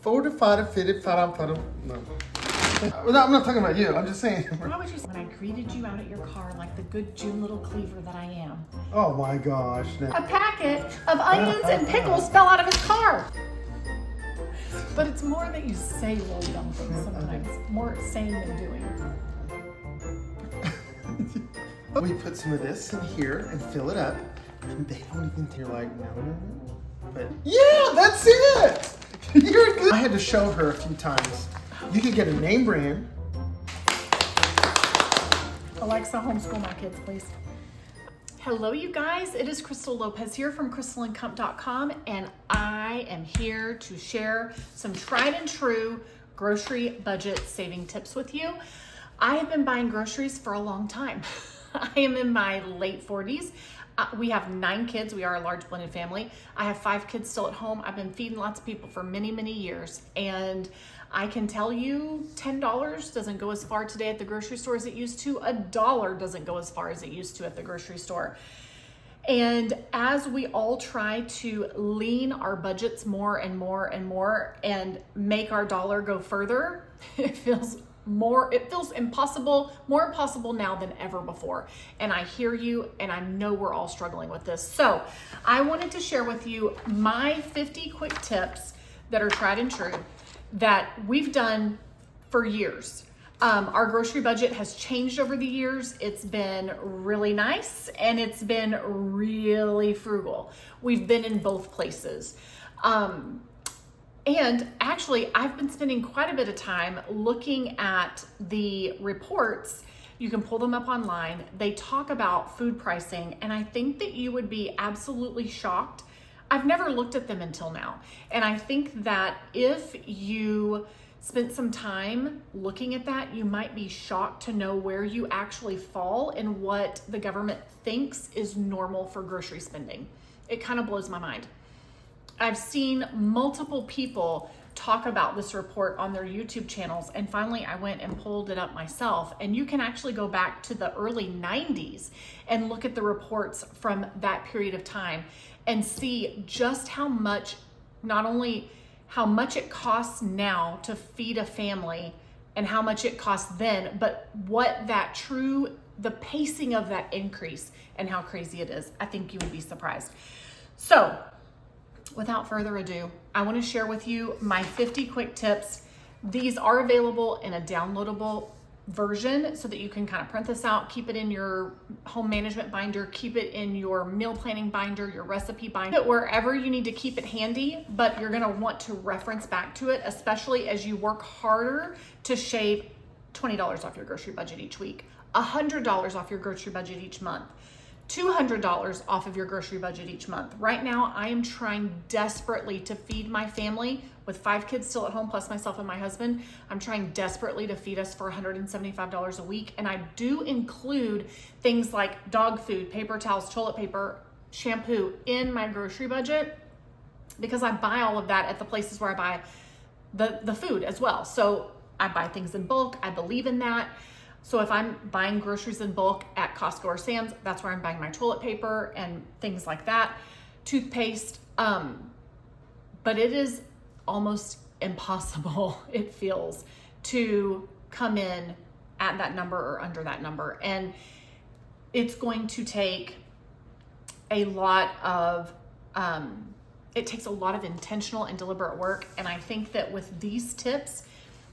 Fortified, fitted, no. Well, no, I'm not talking about you. I'm just saying. Why would you? When I greeted you out at your car like the good June little cleaver that I am. Oh my gosh. A packet of onions and pickles fell out of his car. But it's more that you say really dumb things sometimes. More saying than doing. We put some of this in here and fill it up. And they don't even, you're like, no. But yeah, that's it. You're good. I had to show her a few times. You could get a name brand. Alexa, homeschool my kids, please. Hello, you guys. It is Crystal Lopez here from crystalandcomp.com, and I am here to share some tried and true grocery budget saving tips with you. I have been buying groceries for a long time. I am in my late 40s. We have 9 kids. We are a large blended family. I have 5 kids still at home. I've been feeding lots of people for many, many years. And I can tell you $10 doesn't go as far today at the grocery store as it used to. $1 doesn't go as far as it used to at the grocery store. And as we all try to lean our budgets more and more and more and make our dollar go further, it feels more impossible now than ever before. And I hear you, and I know we're all struggling with this. So I wanted to share with you my 50 quick tips that are tried and true that we've done for years. Our grocery budget has changed over the years. It's been really nice and it's been really frugal. We've been in both places. And actually, I've been spending quite a bit of time looking at the reports. You can pull them up online. They talk about food pricing, and I think that you would be absolutely shocked. I've never looked at them until now. And I think that if you spent some time looking at that, you might be shocked to know where you actually fall and what the government thinks is normal for grocery spending. It kind of blows my mind. I've seen multiple people talk about this report on their YouTube channels, and finally I went and pulled it up myself. And you can actually go back to the early 90s and look at the reports from that period of time and see just how much, not only how much it costs now to feed a family and how much it costs then, but what the pacing of that increase and how crazy it is. I think you would be surprised. So, without further ado, I want to share with you my 50 quick tips. These are available in a downloadable version so that you can kind of print this out, keep it in your home management binder, keep it in your meal planning binder, your recipe binder, wherever you need to keep it handy, but you're going to want to reference back to it, especially as you work harder to shave $20 off your grocery budget each week, $100 off your grocery budget each month, $200 off of your grocery budget each month. Right now, I am trying desperately to feed my family with 5 kids still at home, plus myself and my husband. I'm trying desperately to feed us for $175 a week. And I do include things like dog food, paper towels, toilet paper, shampoo in my grocery budget because I buy all of that at the places where I buy the food as well. So I buy things in bulk. I believe in that. So if I'm buying groceries in bulk at Costco or Sam's, that's where I'm buying my toilet paper and things like that, toothpaste. But it is almost impossible, it feels, to come in at that number or under that number. And it's going to take a lot of, it takes a lot of intentional and deliberate work. And I think that with these tips,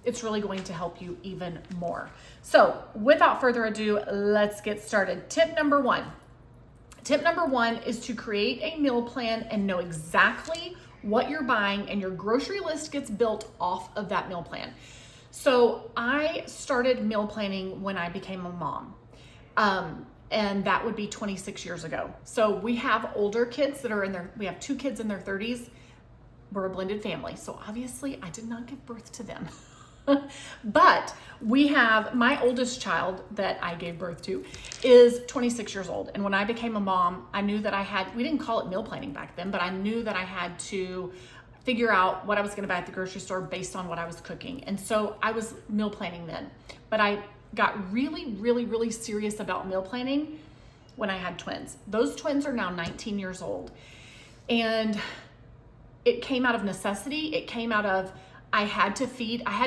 it's really going to help you even more. So without further ado, let's get started. Tip number one. Tip number one is to create a meal plan and know exactly what you're buying, and your grocery list gets built off of that meal plan. So I started meal planning when I became a mom. And that would be 26 years ago. So we have older kids that we have 2 kids in their 30s. We're a blended family. So obviously I did not give birth to them. But we have, my oldest child that I gave birth to is 26 years old. And when I became a mom, I knew that we didn't call it meal planning back then, but I knew that I had to figure out what I was going to buy at the grocery store based on what I was cooking. And so I was meal planning then. But I got really, really, really serious about meal planning when I had twins. Those twins are now 19 years old. And it came out of necessity. It came out of I had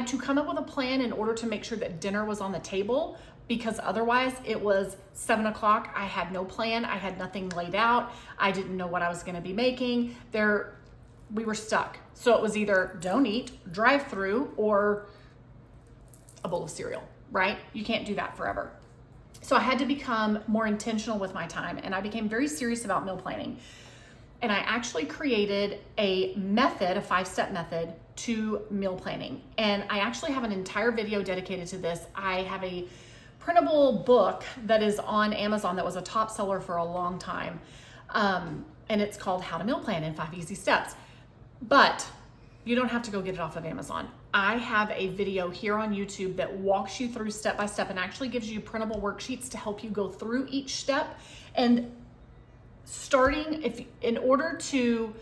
to come up with a plan in order to make sure that dinner was on the table, because otherwise it was 7 o'clock. I had no plan. I had nothing laid out. I didn't know what I was going to be making. We were stuck. So it was either don't eat, drive through, or a bowl of cereal, right? You can't do that forever. So I had to become more intentional with my time, and I became very serious about meal planning. And I actually created a method, a 5-step method to meal planning. And I actually have an entire video dedicated to this. I have a printable book that is on Amazon that was a top seller for a long time. And it's called How to Meal Plan in 5 Easy Steps. But you don't have to go get it off of Amazon. I have a video here on YouTube that walks you through step by step and actually gives you printable worksheets to help you go through each step. And in order to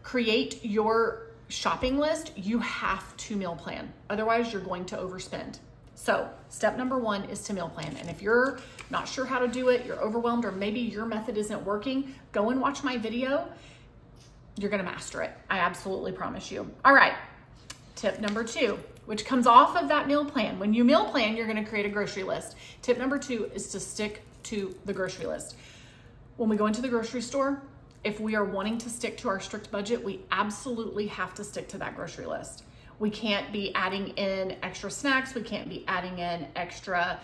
create your shopping list, you have to meal plan. Otherwise, you're going to overspend. So step number 1 is to meal plan. And if you're not sure how to do it, you're overwhelmed, or maybe your method isn't working, go and watch my video. You're gonna master it. I absolutely promise you. All right, tip number 2, which comes off of that meal plan. When you meal plan, you're gonna create a grocery list. Tip number 2 is to stick to the grocery list. When we go into the grocery store, if we are wanting to stick to our strict budget, we absolutely have to stick to that grocery list. We can't be adding in extra snacks. We can't be adding in extra,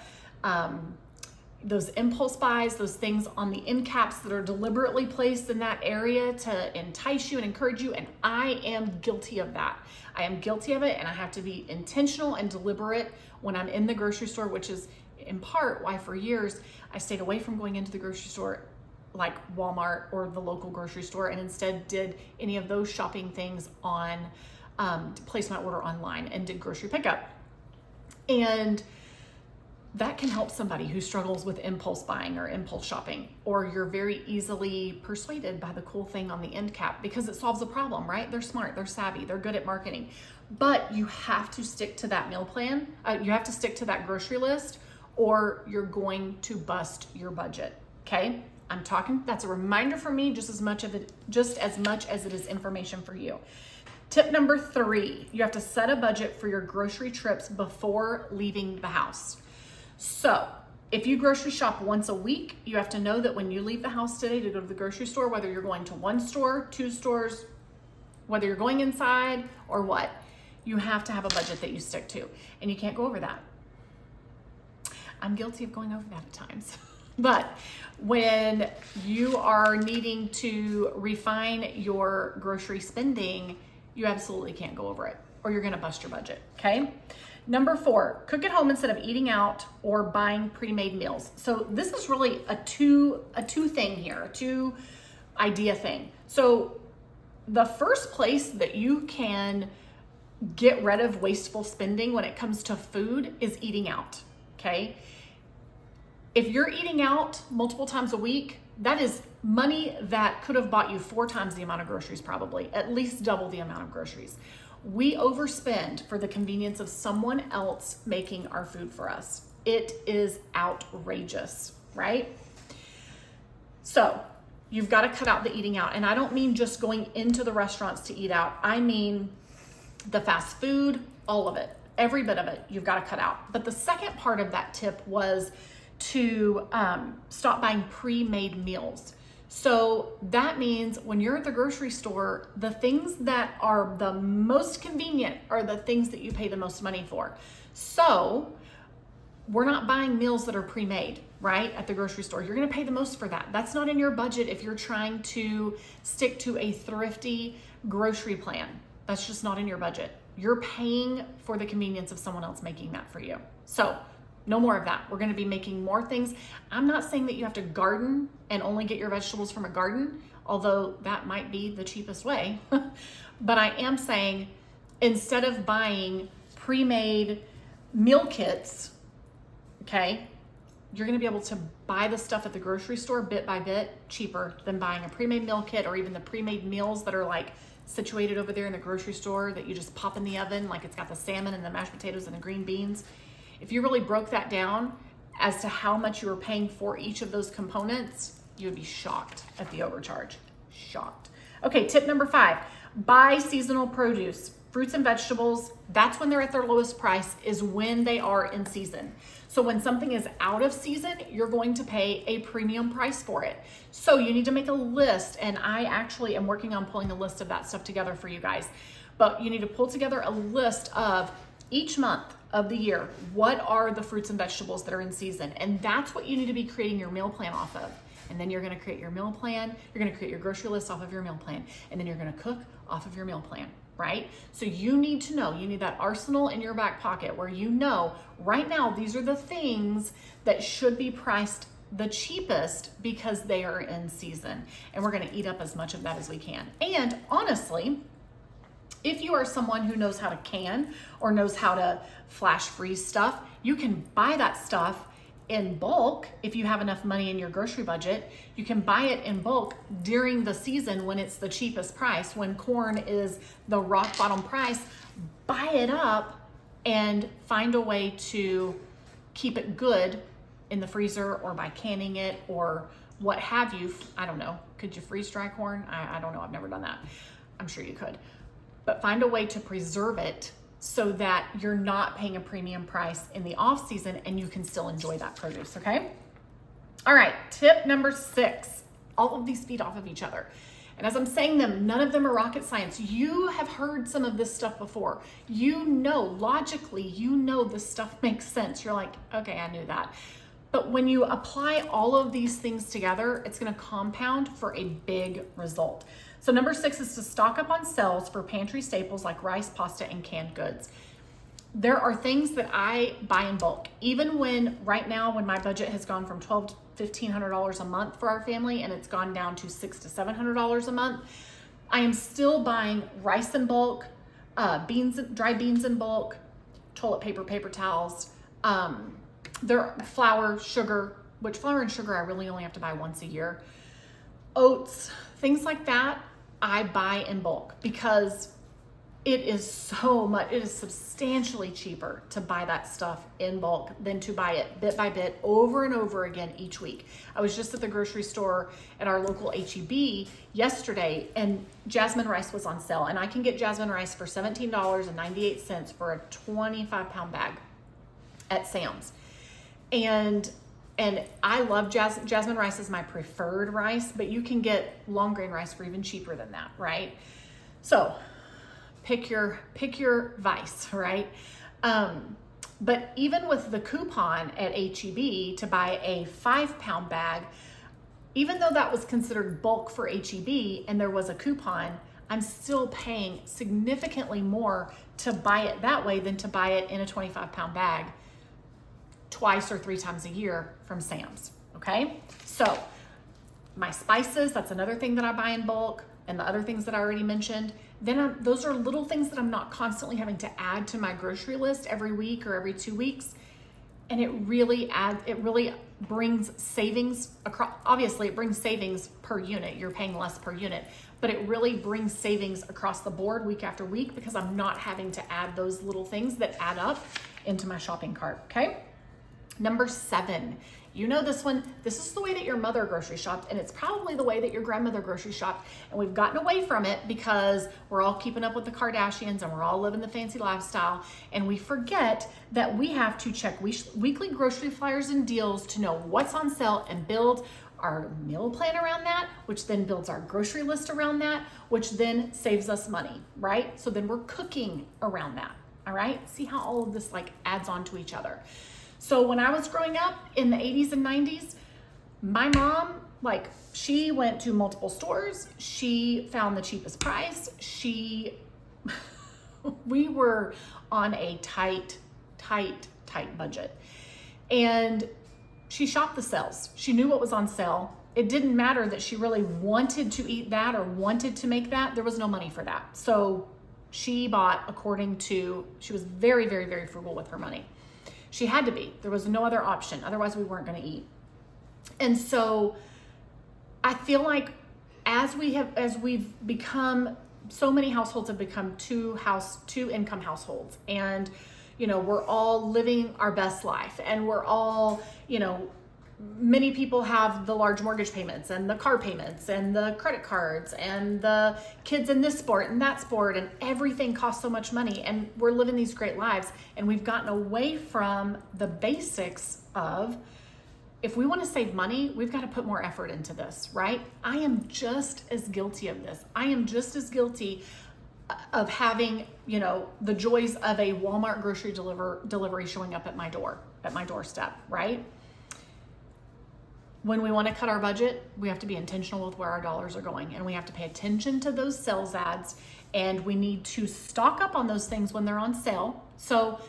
those impulse buys, those things on the end caps that are deliberately placed in that area to entice you and encourage you. And I am guilty of that. I am guilty of it, and I have to be intentional and deliberate when I'm in the grocery store, which is in part why for years I stayed away from going into the grocery store like Walmart or the local grocery store, and instead did any of those shopping things on, place my order online and did grocery pickup. And that can help somebody who struggles with impulse buying or impulse shopping, or you're very easily persuaded by the cool thing on the end cap because it solves a problem, right? They're smart, they're savvy, they're good at marketing. But you have to stick to that meal plan. You have to stick to that grocery list, or you're going to bust your budget, okay? That's a reminder for me just as much as it is information for you. Tip number 3, you have to set a budget for your grocery trips before leaving the house. So if you grocery shop once a week, you have to know that when you leave the house today to go to the grocery store, whether you're going to 1 store, 2 stores, whether you're going inside or what, you have to have a budget that you stick to, and you can't go over that. I'm guilty of going over that at times. But when you are needing to refine your grocery spending, you absolutely can't go over it, or you're gonna bust your budget, okay? Number 4, cook at home instead of eating out or buying pre-made meals. So this is really a two thing here, a 2 idea thing. So the first place that you can get rid of wasteful spending when it comes to food is eating out, okay? If you're eating out multiple times a week, that is money that could have bought you 4 times the amount of groceries, probably, at least double the amount of groceries. We overspend for the convenience of someone else making our food for us. It is outrageous, right? So you've got to cut out the eating out. And I don't mean just going into the restaurants to eat out. I mean the fast food, all of it, every bit of it, you've got to cut out. But the second part of that tip was to stop buying pre-made meals. So that means when you're at the grocery store, the things that are the most convenient are the things that you pay the most money for. So we're not buying meals that are pre-made, right? At the grocery store, you're gonna pay the most for that. That's not in your budget if you're trying to stick to a thrifty grocery plan. That's just not in your budget. You're paying for the convenience of someone else making that for you. So no more of that. We're gonna be making more things. I'm not saying that you have to garden and only get your vegetables from a garden, although that might be the cheapest way. But I am saying instead of buying pre-made meal kits, okay, you're gonna be able to buy the stuff at the grocery store bit by bit cheaper than buying a pre-made meal kit, or even the pre-made meals that are like situated over there in the grocery store that you just pop in the oven, like it's got the salmon and the mashed potatoes and the green beans. If you really broke that down as to how much you were paying for each of those components, you would be shocked at the overcharge. Shocked. Okay, tip number 5, buy seasonal produce. Fruits and vegetables, that's when they're at their lowest price, is when they are in season. So when something is out of season, you're going to pay a premium price for it. So you need to make a list, and I actually am working on pulling a list of that stuff together for you guys. But you need to pull together a list of each month of the year, what are the fruits and vegetables that are in season? And that's what you need to be creating your meal plan off of. And then you're gonna create your meal plan, you're gonna create your grocery list off of your meal plan, and then you're gonna cook off of your meal plan, right? So you need to know, you need that arsenal in your back pocket where you know right now these are the things that should be priced the cheapest because they are in season. And we're gonna eat up as much of that as we can. And honestly, if you are someone who knows how to can or knows how to flash freeze stuff, you can buy that stuff in bulk. If you have enough money in your grocery budget, you can buy it in bulk during the season when it's the cheapest price. When corn is the rock bottom price, buy it up and find a way to keep it good in the freezer or by canning it or what have you. I don't know. Could you freeze dry corn? I don't know. I've never done that. I'm sure you could. But find a way to preserve it so that you're not paying a premium price in the off season and you can still enjoy that produce, okay? All right, tip number 6. All of these feed off of each other. And as I'm saying them, none of them are rocket science. You have heard some of this stuff before. You know, logically, you know this stuff makes sense. You're like, okay, I knew that. But when you apply all of these things together, it's gonna compound for a big result. So number 6 is to stock up on sales for pantry staples like rice, pasta, and canned goods. There are things that I buy in bulk. Even when right now, when my budget has gone from $1,200 to $1,500 a month for our family, and it's gone down to $600 to $700 a month, I am still buying rice in bulk, dried beans in bulk, toilet paper, paper towels, flour, sugar, which flour and sugar I really only have to buy once a year, oats, things like that. I buy in bulk because it is substantially cheaper to buy that stuff in bulk than to buy it bit by bit over and over again each week. I was just at the grocery store at our local H-E-B yesterday, and jasmine rice was on sale, and I can get jasmine rice for $17.98 for a 25-pound bag at Sam's. And I love jasmine rice is my preferred rice, but you can get long grain rice for even cheaper than that, right? So pick your vice, right? But even with the coupon at H-E-B to buy a 5-pound bag, even though that was considered bulk for H-E-B and there was a coupon, I'm still paying significantly more to buy it that way than to buy it in a 25-pound bag twice or 3 times a year from Sam's, okay? So my spices, that's another thing that I buy in bulk, and the other things that I already mentioned. Then those are little things that I'm not constantly having to add to my grocery list every week or every 2 weeks. And it really brings savings across. Obviously it brings savings per unit. You're paying less per unit, but it really brings savings across the board week after week because I'm not having to add those little things that add up into my shopping cart, okay? Number 7, you know this one. This is the way that your mother grocery shopped, and it's probably the way that your grandmother grocery shopped. And we've gotten away from it because we're all keeping up with the Kardashians and we're all living the fancy lifestyle. And we forget that we have to check weekly grocery flyers and deals to know what's on sale and build our meal plan around that, which then builds our grocery list around that, which then saves us money, right? So then we're cooking around that, all right? See how all of this adds on to each other. So when I was growing up in the 80s and 90s, my mom, she went to multiple stores. She found the cheapest price. We were on a tight budget. And she shopped the sales. She knew what was on sale. It didn't matter that she really wanted to eat that or wanted to make that. There was no money for that. So she bought she was very, very, very frugal with her money. She had to be. There was no other option. Otherwise, we weren't going to eat. And so I feel like as we've become, so many households have become two income households. And, we're all living our best life. And we're all, many people have the large mortgage payments and the car payments and the credit cards and the kids in this sport and that sport, and everything costs so much money, and we're living these great lives, and we've gotten away from the basics of, if we want to save money, we've got to put more effort into this, right? I am just as guilty of this. I am just as guilty of having, the joys of a Walmart grocery delivery showing up at my doorstep, right? When we want to cut our budget, we have to be intentional with where our dollars are going, and we have to pay attention to those sales ads, and we need to stock up on those things when they're on sale. So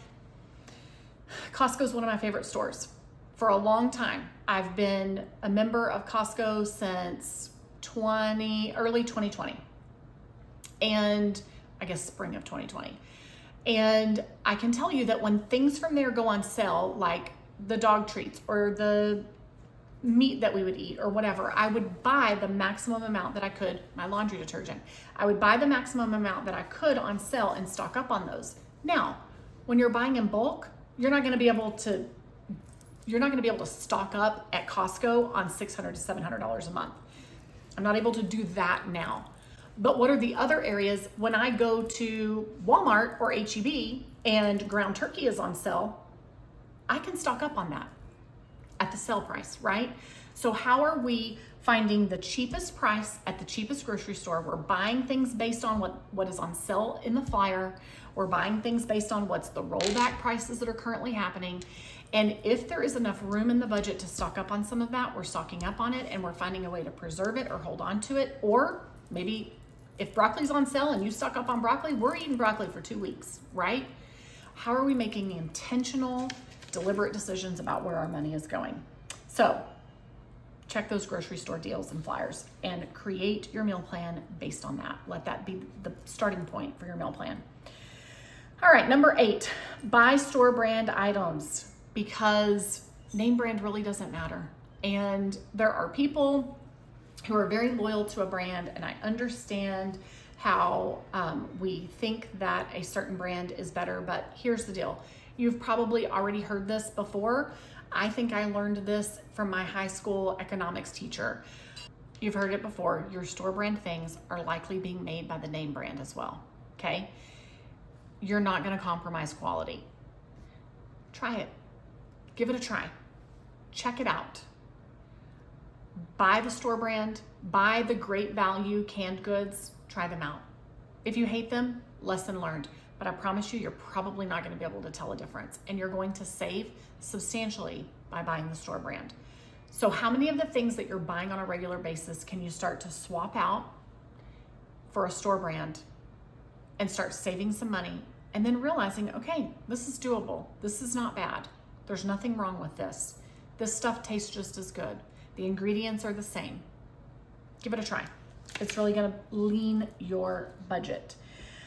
Costco is one of my favorite stores. For a long time, I've been a member of Costco since early 2020, and I guess spring of 2020. And I can tell you that when things from there go on sale, like the dog treats or the meat that we would eat or whatever, I would buy the maximum amount that I could, my laundry detergent. I would buy the maximum amount that I could on sale and stock up on those. Now, when you're buying in bulk, you're not going to be able to stock up at Costco on $600 to $700 a month. I'm not able to do that now. But what are the other areas? When I go to Walmart or H-E-B and ground turkey is on sale, I can stock up on that at the sale price, right? So how are we finding the cheapest price at the cheapest grocery store? We're buying things based on what is on sale in the flyer. We're buying things based on what's the rollback prices that are currently happening. And if there is enough room in the budget to stock up on some of that, we're stocking up on it, and we're finding a way to preserve it or hold on to it. Or maybe if broccoli's on sale and you stock up on broccoli, we're eating broccoli for 2 weeks, right? How are we making intentional, deliberate decisions about where our money is going? So check those grocery store deals and flyers and create your meal plan based on that. Let that be the starting point for your meal plan. All right, number 8, buy store brand items, because name brand really doesn't matter. And there are people who are very loyal to a brand, and I understand how we think that a certain brand is better, but here's the deal. You've probably already heard this before. I think I learned this from my high school economics teacher. You've heard it before. Your store brand things are likely being made by the name brand as well, okay? You're not gonna compromise quality. Try it. Give it a try. Check it out. Buy the store brand, buy the great value canned goods, try them out. If you hate them, lesson learned. But I promise you, you're probably not going to be able to tell a difference, and you're going to save substantially by buying the store brand. So how many of the things that you're buying on a regular basis can you start to swap out for a store brand and start saving some money, and then realizing, okay, this is doable. This is not bad. There's nothing wrong with this. This stuff tastes just as good. The ingredients are the same. Give it a try. It's really going to lean your budget.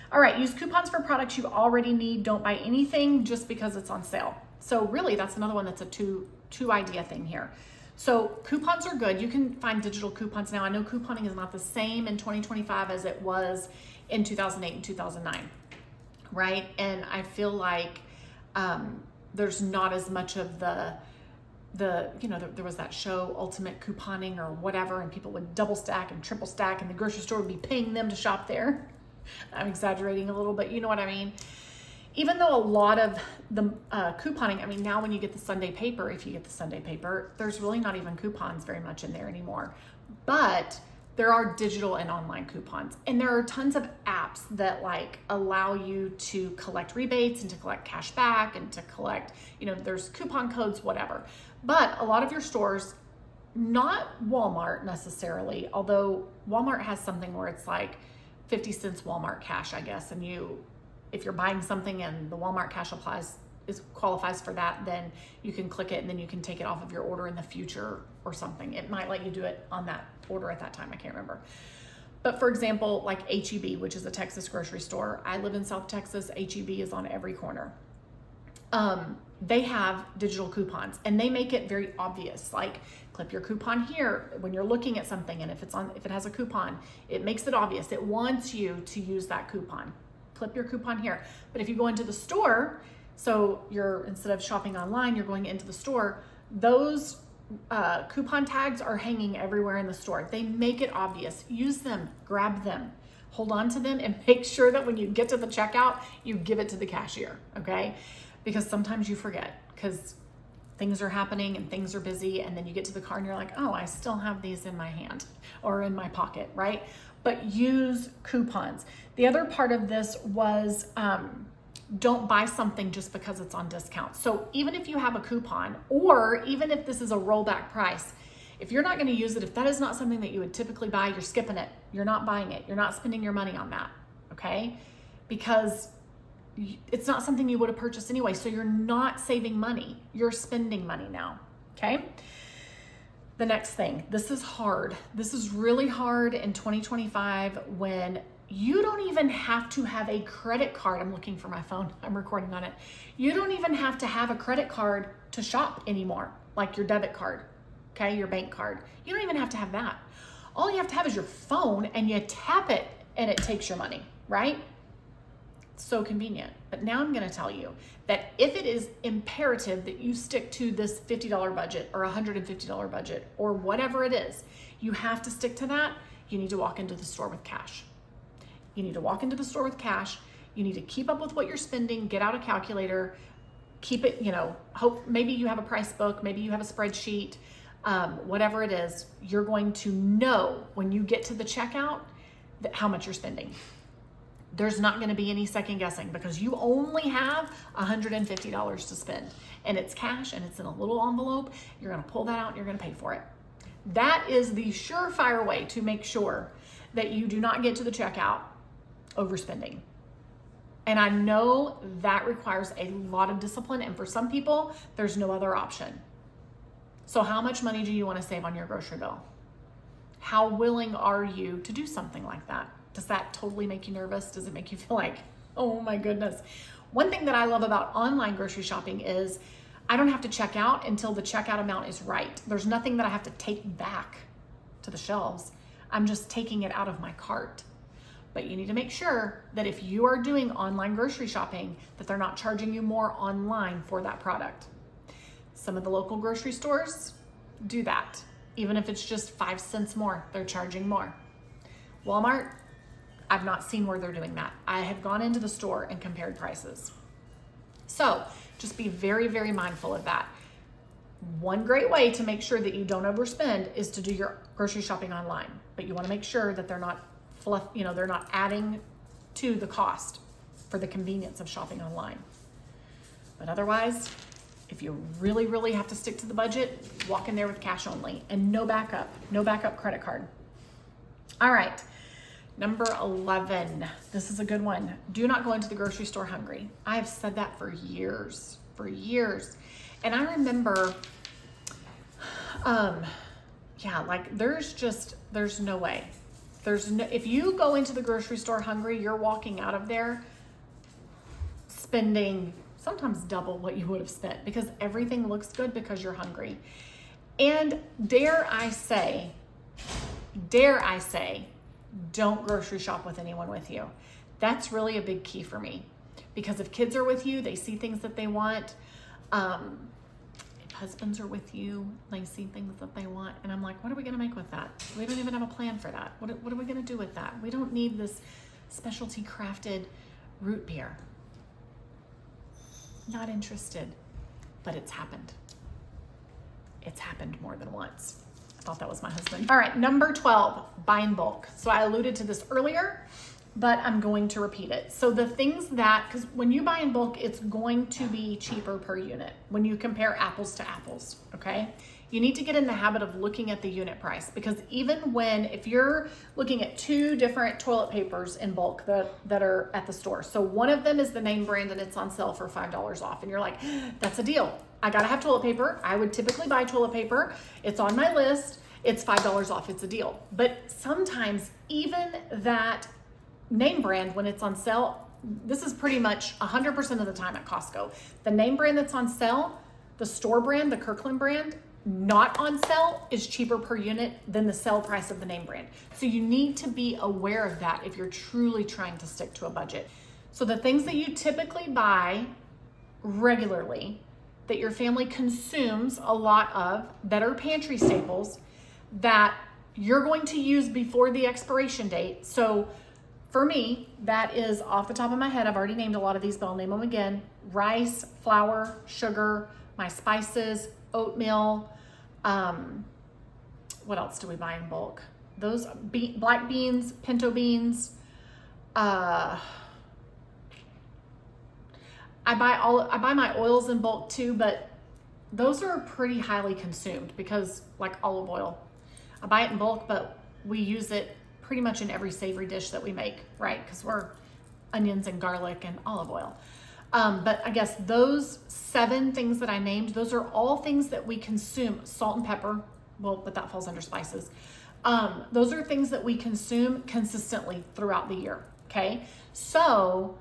All right, use coupons for products you already need. Don't buy anything just because it's on sale. So really, that's another one that's a two idea thing here. So coupons are good. You can find digital coupons now. I know couponing is not the same in 2025 as it was in 2008 and 2009, right? And I feel like there's not as much of there was that show Ultimate Couponing or whatever, and people would double stack and triple stack, and the grocery store would be paying them to shop there. I'm exaggerating a little, but you know what I mean. Even though a lot of the couponing, I mean, now when you get the Sunday paper, if you get the Sunday paper, there's really not even coupons very much in there anymore. But there are digital and online coupons, and there are tons of apps that like allow you to collect rebates and to collect cash back and to collect, there's coupon codes, whatever. But a lot of your stores, not Walmart necessarily, although Walmart has something where it's like 50 cents Walmart cash, I guess, and if you're buying something and the Walmart cash qualifies for that, then you can click it and then you can take it off of your order in the future or something. It might let you do it on that order at that time. I can't remember. But for example, like H-E-B, which is a Texas grocery store. I live in South Texas. H-E-B is on every corner. They have digital coupons, and they make it very obvious. Like, clip your coupon here when you're looking at something, and if it has a coupon, it makes it obvious. It wants you to use that coupon. Clip your coupon here. But if you go into the store, so instead of shopping online, you're going into the store, those coupon tags are hanging everywhere in the store. They make it obvious. Use them, grab them, hold on to them, and make sure that when you get to the checkout, you give it to the cashier, okay? Because sometimes you forget because things are happening and things are busy, and then you get to the car and you're like, oh, I still have these in my hand or in my pocket, right? But use coupons. The other part of this was don't buy something just because it's on discount. So even if you have a coupon, or even if this is a rollback price, if you're not going to use it, if that is not something that you would typically buy, you're skipping it. You're not buying it. You're not spending your money on that, okay? Because it's not something you would have purchased anyway. So you're not saving money. You're spending money now, okay? The next thing, this is hard. This is really hard in 2025 when you don't even have to have a credit card. I'm looking for my phone. I'm recording on it. You don't even have to have a credit card to shop anymore, like your debit card, okay, your bank card. You don't even have to have that. All you have to have is your phone, and you tap it and it takes your money, right? So convenient. But now I'm going to tell you that if it is imperative that you stick to this $50 budget or $150 budget or whatever it is, you have to stick to that. You need to walk into the store with cash. You need to walk into the store with cash. You need to keep up with what you're spending, get out a calculator, keep it, hope maybe you have a price book, maybe you have a spreadsheet, whatever it is, you're going to know when you get to the checkout how much you're spending. There's not going to be any second guessing because you only have $150 to spend, and it's cash and it's in a little envelope. You're going to pull that out and you're going to pay for it. That is the surefire way to make sure that you do not get to the checkout overspending. And I know that requires a lot of discipline, and for some people, there's no other option. So how much money do you want to save on your grocery bill? How willing are you to do something like that? Does that totally make you nervous? Does it make you feel like, oh my goodness? One thing that I love about online grocery shopping is I don't have to check out until the checkout amount is right. There's nothing that I have to take back to the shelves. I'm just taking it out of my cart. But you need to make sure that if you are doing online grocery shopping, that they're not charging you more online for that product. Some of the local grocery stores do that. Even if it's just 5 cents more, they're charging more. Walmart, I've not seen where they're doing that. I have gone into the store and compared prices. So just be very, very mindful of that. One great way to make sure that you don't overspend is to do your grocery shopping online, but you want to make sure that they're not they're not adding to the cost for the convenience of shopping online. But otherwise, if you really, really have to stick to the budget, walk in there with cash only and no backup credit card. All right, number 11. This is a good one. Do not go into the grocery store hungry. I have said that for years. And I remember, there's no way. If you go into the grocery store hungry, you're walking out of there spending sometimes double what you would have spent because everything looks good because you're hungry. And dare I say, don't grocery shop with anyone with you. That's really a big key for me because if kids are with you, they see things that they want. If husbands are with you, they see things that they want. And I'm like, what are we going to make with that? We don't even have a plan for that. What are we going to do with that? We don't need this specialty crafted root beer. Not interested, but it's happened. It's happened more than once. I thought that was my husband. All right, number 12, buy in bulk. So I alluded to this earlier, but I'm going to repeat it. So the things because when you buy in bulk, it's going to be cheaper per unit when you compare apples to apples, okay? You need to get in the habit of looking at the unit price because if you're looking at 2 different toilet papers in bulk that are at the store. So one of them is the name brand and it's on sale for $5 off. And you're like, that's a deal. I gotta have toilet paper. I would typically buy toilet paper. It's on my list. It's $5 off. It's a deal. But sometimes even that name brand, when it's on sale, this is pretty much 100% of the time at Costco. The name brand that's on sale, the store brand, the Kirkland brand, not on sale is cheaper per unit than the sale price of the name brand. So you need to be aware of that if you're truly trying to stick to a budget. So the things that you typically buy regularly, that your family consumes a lot of that are pantry staples that you're going to use before the expiration date. So for me, that is off the top of my head. I've already named a lot of these, but I'll name them again. Rice, flour, sugar, my spices, oatmeal. What else do we buy in bulk? Those black beans, pinto beans. I buy my oils in bulk too, but those are pretty highly consumed because, like olive oil, I buy it in bulk, but we use it pretty much in every savory dish that we make, right? Because we're onions and garlic and olive oil. But I guess those 7 things that I named, those are all things that we consume. Salt and pepper, well, but that falls under spices. Those are things that we consume consistently throughout the year, okay? So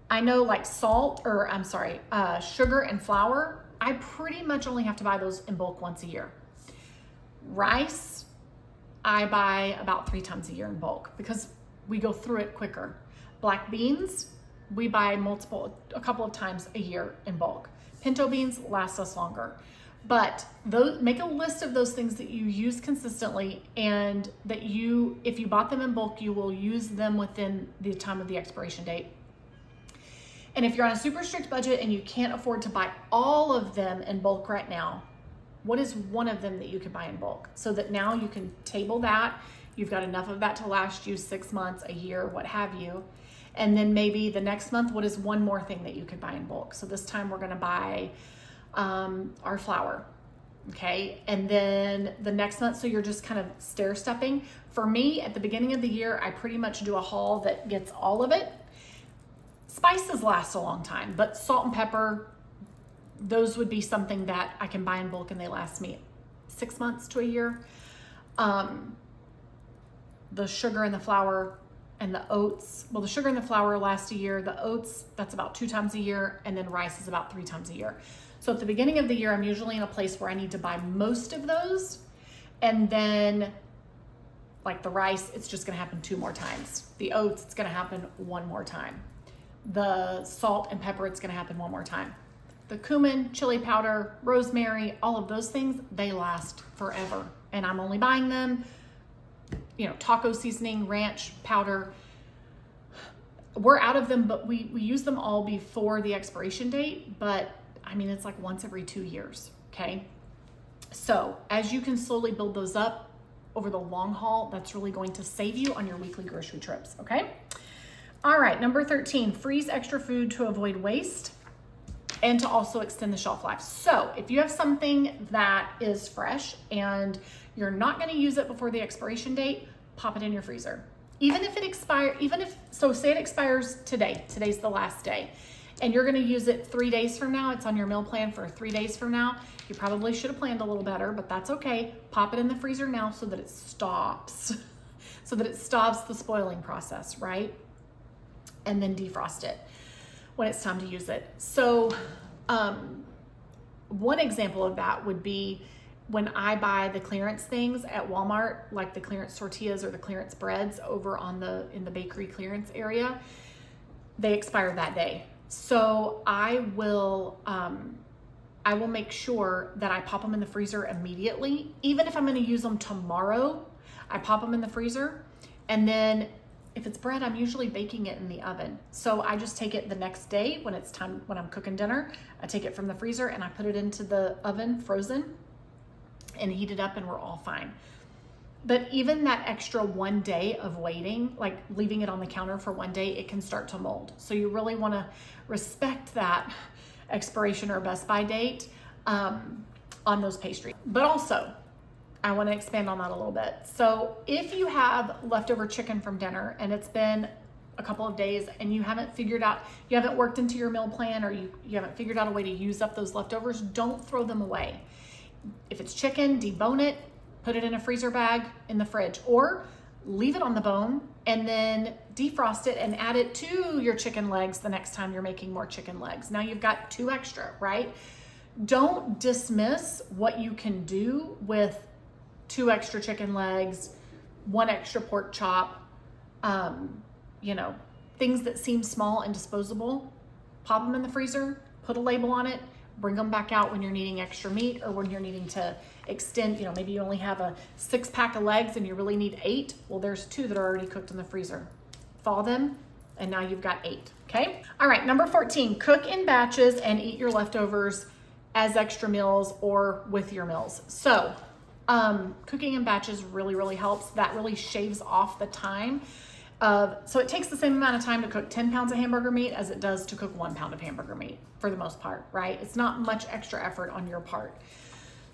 I know like sugar and flour, I pretty much only have to buy those in bulk once a year. Rice, I buy about 3 times a year in bulk because we go through it quicker. Black beans, we buy a couple of times a year in bulk. Pinto beans last us longer. But make a list of those things that you use consistently and that if you bought them in bulk, you will use them within the time of the expiration date. And if you're on a super strict budget and you can't afford to buy all of them in bulk right now, what is one of them that you could buy in bulk? So that now you can table that. You've got enough of that to last you 6 months, a year, what have you. And then maybe the next month, what is one more thing that you could buy in bulk? So this time we're gonna buy our flour, okay? And then the next month, so you're just kind of stair-stepping. For me, at the beginning of the year, I pretty much do a haul that gets all of it. Spices last a long time, but salt and pepper, those would be something that I can buy in bulk and they last me 6 months to a year. The sugar and the flour and the oats, well, the sugar and the flour last a year. The oats, that's about 2 times a year. And then rice is about 3 times a year. So at the beginning of the year, I'm usually in a place where I need to buy most of those. And then like the rice, it's just gonna happen 2 more times. The oats, it's gonna happen 1 more time. The salt and pepper, it's gonna happen 1 more time. The cumin, chili powder, rosemary, all of those things, they last forever. And I'm only buying them, taco seasoning, ranch powder. We're out of them, but we use them all before the expiration date. But I mean, it's like once every 2 years, okay? So as you can slowly build those up over the long haul, that's really going to save you on your weekly grocery trips, okay? All right, number 13, freeze extra food to avoid waste and to also extend the shelf life. So if you have something that is fresh and you're not gonna use it before the expiration date, pop it in your freezer. Say it expires today, today's the last day, and you're gonna use it 3 days from now, it's on your meal plan for 3 days from now, you probably should have planned a little better, but that's okay. Pop it in the freezer now so that it stops, the spoiling process, right? And then defrost it when it's time to use it. So one example of that would be when I buy the clearance things at Walmart, like the clearance tortillas or the clearance breads over in the bakery clearance area, they expire that day. So I will make sure that I pop them in the freezer immediately. Even if I'm gonna use them tomorrow, I pop them in the freezer. And then if it's bread, I'm usually baking it in the oven. So I just take it the next day when I'm cooking dinner, I take it from the freezer and I put it into the oven frozen and heat it up and we're all fine. But even that extra 1 day of waiting, like leaving it on the counter for 1 day, it can start to mold. So you really wanna respect that expiration or best by date on those pastries. But also, I want to expand on that a little bit. So if you have leftover chicken from dinner and it's been a couple of days and you haven't worked into your meal plan or you haven't figured out a way to use up those leftovers, don't throw them away. If it's chicken, debone it, put it in a freezer bag in the fridge, or leave it on the bone and then defrost it and add it to your chicken legs the next time you're making more chicken legs. Now you've got 2 extra, right? Don't dismiss what you can do with 2 extra chicken legs, 1 extra pork chop, things that seem small and disposable. Pop them in the freezer, put a label on it, Bring them back out when you're needing extra meat or when you're needing to extend, maybe you only have a 6-pack of legs and you really need 8. Well, there's 2 that are already cooked in the freezer. Thaw them, and now you've got 8, okay? All right, number 14, cook in batches and eat your leftovers as extra meals or with your meals. So cooking in batches really, really helps. That really shaves off the time so it takes the same amount of time to cook 10 pounds of hamburger meat as it does to cook 1 pound of hamburger meat for the most part, right? It's not much extra effort on your part.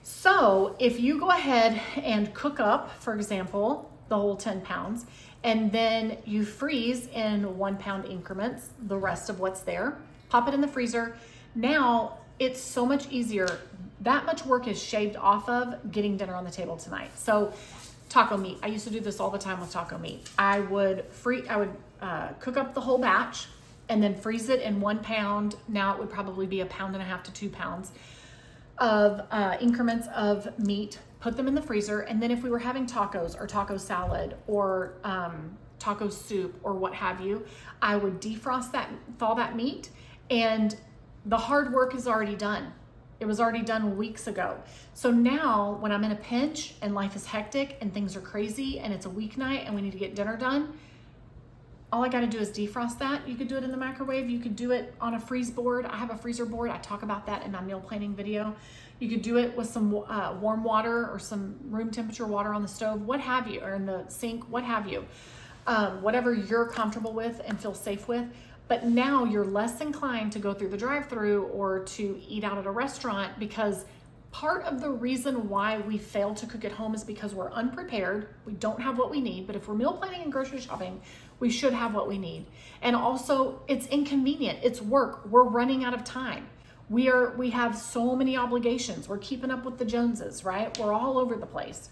So if you go ahead and cook up, for example, the whole 10 pounds, and then you freeze in 1 pound increments, the rest of what's there, pop it in the freezer. Now it's so much easier. That much work is shaved off of getting dinner on the table tonight. So taco meat, I used to do this all the time with taco meat. I would cook up the whole batch and then freeze it in 1 pound. Now it would probably be 1.5 pounds to 2 pounds of increments of meat, put them in the freezer. And then if we were having tacos or taco salad or taco soup or what have you, I would defrost that, thaw that meat, and the hard work is already done. It was already done weeks ago. So now when I'm in a pinch and life is hectic and things are crazy and it's a weeknight and we need to get dinner done, all I gotta do is defrost that. You could do it in the microwave. You could do it on a freeze board. I have a freezer board. I talk about that in my meal planning video. You could do it with some warm water or some room temperature water on the stove, what have you, or in the sink, what have you. Whatever you're comfortable with and feel safe with. But now you're less inclined to go through the drive-thru or to eat out at a restaurant, because part of the reason why we fail to cook at home is because we're unprepared. We don't have what we need. But if we're meal planning and grocery shopping, we should have what we need. And also, it's inconvenient. It's work. We're running out of time. We have so many obligations. We're keeping up with the Joneses, right? We're all over the place.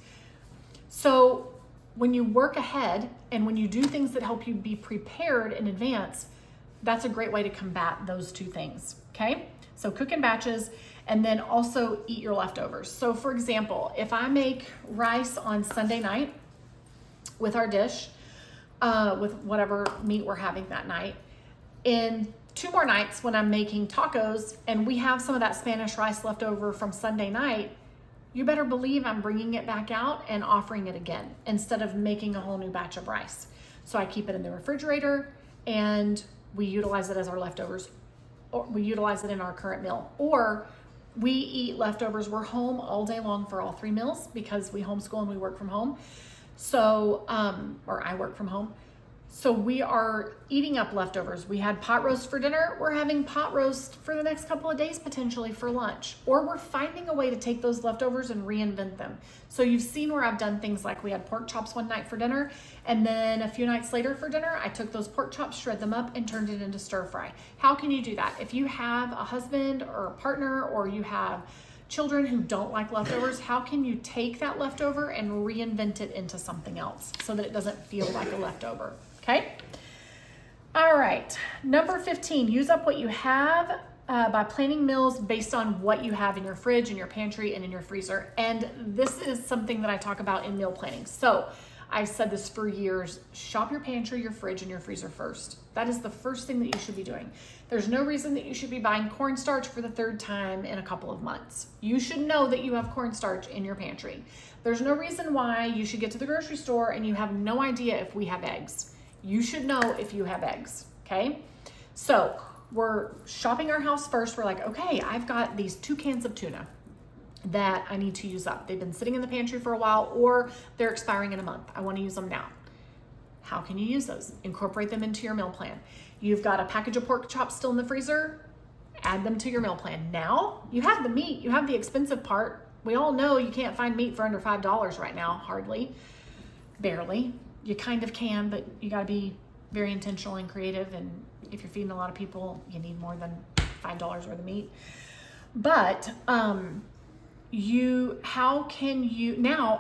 So when you work ahead and when you do things that help you be prepared in advance, that's a great way to combat those 2 things, okay? So cook in batches and then also eat your leftovers. So for example, if I make rice on Sunday night with our dish, with whatever meat we're having that night, in 2 more nights when I'm making tacos and we have some of that Spanish rice left over from Sunday night, you better believe I'm bringing it back out and offering it again instead of making a whole new batch of rice. So I keep it in the refrigerator and we utilize it as our leftovers, or we utilize it in our current meal, or we eat leftovers. We're home all day long for all 3 meals because we homeschool and we work from home. So, or I work from home. So we are eating up leftovers. We had pot roast for dinner. We're having pot roast for the next couple of days, potentially for lunch, or we're finding a way to take those leftovers and reinvent them. So you've seen where I've done things like we had pork chops one night for dinner, and then a few nights later for dinner, I took those pork chops, shred them up, and turned it into stir fry. How can you do that? If you have a husband or a partner, or you have children who don't like leftovers, how can you take that leftover and reinvent it into something else so that it doesn't feel like a leftover? Okay. All right. Number 15, use up what you have by planning meals based on what you have in your fridge, in your pantry, and in your freezer. And this is something that I talk about in meal planning. So I've said this for years: shop your pantry, your fridge, and your freezer first. That is the first thing that you should be doing. There's no reason that you should be buying cornstarch for the 3rd time in a couple of months. You should know that you have cornstarch in your pantry. There's no reason why you should get to the grocery store and you have no idea if we have eggs. You should know if you have eggs, okay? So we're shopping our house first. We're like, okay, I've got these 2 cans of tuna that I need to use up. They've been sitting in the pantry for a while, or they're expiring in a month. I want to use them now. How can you use those? Incorporate them into your meal plan. You've got a package of pork chops still in the freezer, add them to your meal plan. Now you have the meat, you have the expensive part. We all know you can't find meat for under $5 right now, hardly, barely. You kind of can, but you got to be very intentional and creative. And if you're feeding a lot of people, you need more than $5 worth of meat. But now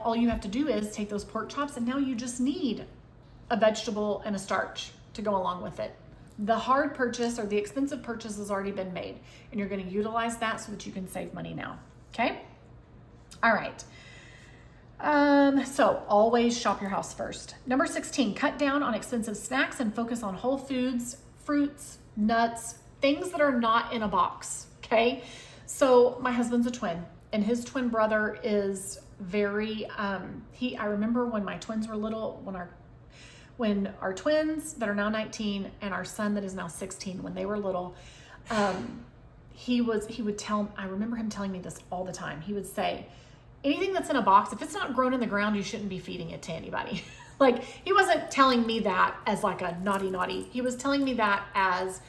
all you have to do is take those pork chops, and now you just need a vegetable and a starch to go along with it. The hard purchase or the expensive purchase has already been made, and you're going to utilize that so that you can save money now. Okay. All right. So always shop your house first. Number 16, cut down on expensive snacks and focus on whole foods, fruits, nuts, things that are not in a box. Okay. So my husband's a twin, and his twin brother is very, I remember when my twins were little, when our twins that are now 19 and our son that is now 16, when they were little, he would tell, I remember him telling me this all the time. He would say, anything that's in a box, if it's not grown in the ground, you shouldn't be feeding it to anybody. Like, he wasn't telling me that as like a naughty. He was telling me that as,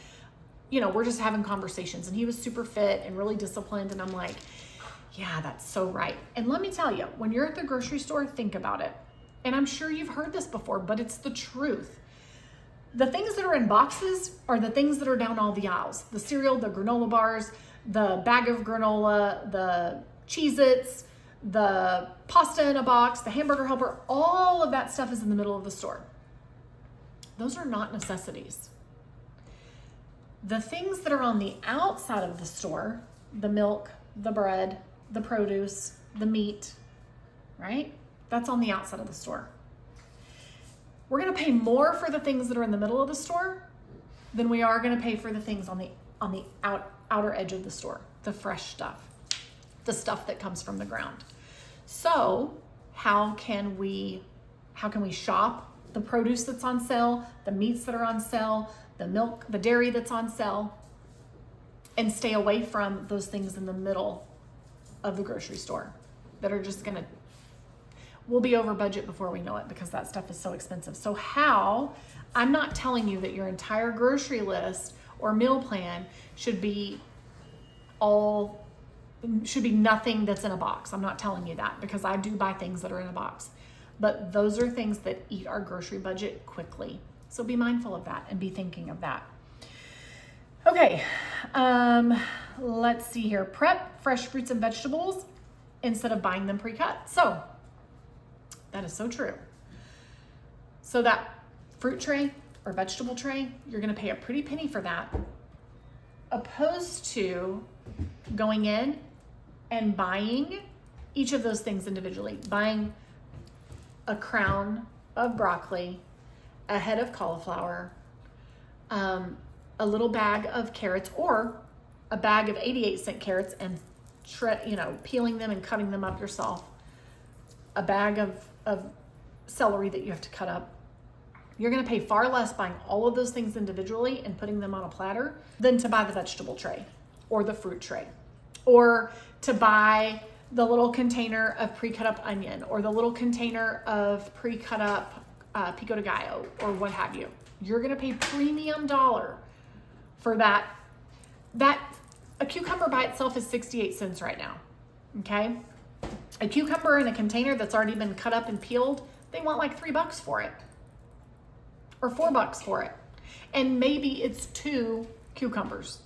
we're just having conversations, and he was super fit and really disciplined. And I'm like, yeah, that's so right. And let me tell you, when you're at the grocery store, think about it. And I'm sure you've heard this before, but it's the truth. The things that are in boxes are the things that are down all the aisles. The cereal, the granola bars, the bag of granola, the Cheez-Its, the pasta in a box, the hamburger helper, all of that stuff is in the middle of the store. Those are not necessities. The things that are on the outside of the store, the milk, the bread, the produce, the meat, right? That's on the outside of the store. We're going to pay more for the things that are in the middle of the store than we are going to pay for the things on the outer edge of the store, the fresh stuff, the stuff that comes from the ground. So how can we shop the produce that's on sale, the meats that are on sale, the milk, the dairy that's on sale, and stay away from those things in the middle of the grocery store that are just we'll be over budget before we know it, because that stuff is so expensive. So I'm not telling you that your entire grocery list or meal plan should be nothing that's in a box. I'm not telling you that, because I do buy things that are in a box. But those are things that eat our grocery budget quickly. So be mindful of that and be thinking of that. Okay, let's see here. Prep fresh fruits and vegetables instead of buying them pre-cut. So that is so true. So that fruit tray or vegetable tray, you're gonna pay a pretty penny for that, opposed to going in and buying each of those things individually. Buying a crown of broccoli, a head of cauliflower, a little bag of carrots, or a bag of 88-cent carrots and peeling them and cutting them up yourself. A bag of celery that you have to cut up. You're going to pay far less buying all of those things individually and putting them on a platter than to buy the vegetable tray or the fruit tray, or to buy the little container of pre-cut up onion, or the little container of pre-cut up pico de gallo, or what have you. You're going to pay premium dollar for that. A cucumber by itself is 68 cents right now. Okay. A cucumber in a container that's already been cut up and peeled, they want like $3 for it, or $4 for it. And maybe it's 2 cucumbers.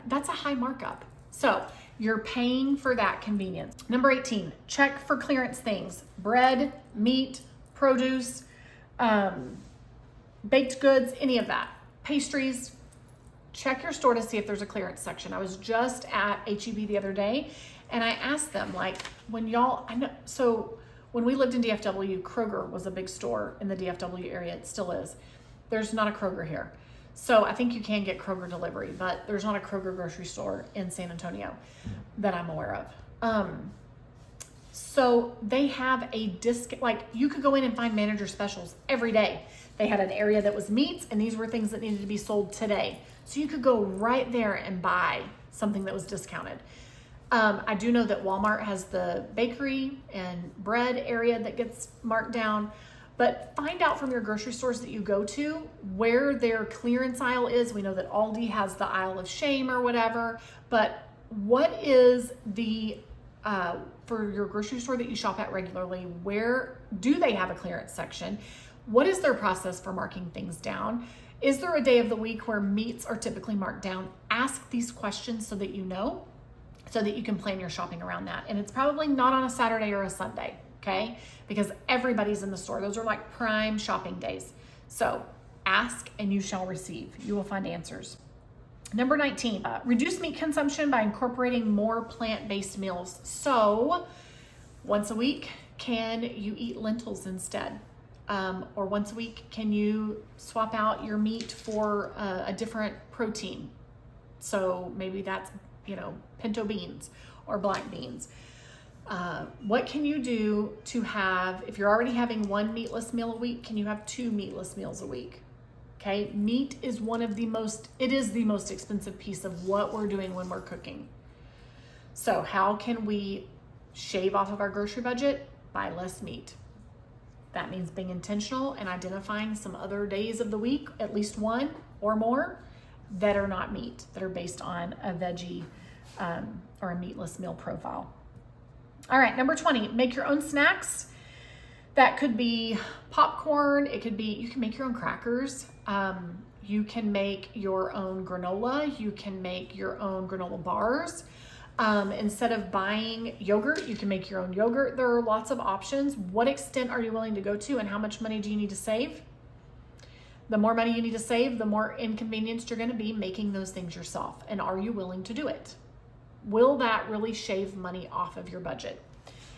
That's a high markup. So you're paying for that convenience. Number 18, check for clearance things. Bread, meat, produce, baked goods, any of that. Pastries. Check your store to see if there's a clearance section. I was just at H-E-B the other day, and I asked them, like, when we lived in DFW, Kroger was a big store in the DFW area. It still is. There's not a Kroger here. So I think you can get Kroger delivery, but there's not a Kroger grocery store in San Antonio that I'm aware of. So they have a disc, like you could go in and find manager specials every day. They had an area that was meats, and these were things that needed to be sold today. So you could go right there and buy something that was discounted. I do know that Walmart has the bakery and bread area that gets marked down, but find out from your grocery stores that you go to where their clearance aisle is. We know that Aldi has the aisle of shame or whatever, but what is for your grocery store that you shop at regularly, where do they have a clearance section? What is their process for marking things down? Is there a day of the week where meats are typically marked down? Ask these questions so that you know, so that you can plan your shopping around that. And it's probably not on a Saturday or a Sunday, okay? Because everybody's in the store. Those are like prime shopping days. So ask and you shall receive. You will find answers. Number 19, reduce meat consumption by incorporating more plant-based meals. So once a week, can you eat lentils instead? Or once a week, can you swap out your meat for a different protein? So maybe that's, pinto beans or black beans. What can you do to have, if you're already having one meatless meal a week, can you have 2 meatless meals a week? Okay, meat is it is the most expensive piece of what we're doing when we're cooking. So how can we shave off of our grocery budget? Buy less meat. That means being intentional and identifying some other days of the week, at least one or more, that are not meat, that are based on a veggie or a meatless meal profile. All right, number 20, make your own snacks. That could be popcorn. You can make your own crackers. You can make your own granola. You can make your own granola bars. Instead of buying yogurt, you can make your own yogurt. There are lots of options. What extent are you willing to go to, and how much money do you need to save? The more money you need to save, the more inconvenienced you're going to be making those things yourself. And are you willing to do it? Will that really shave money off of your budget?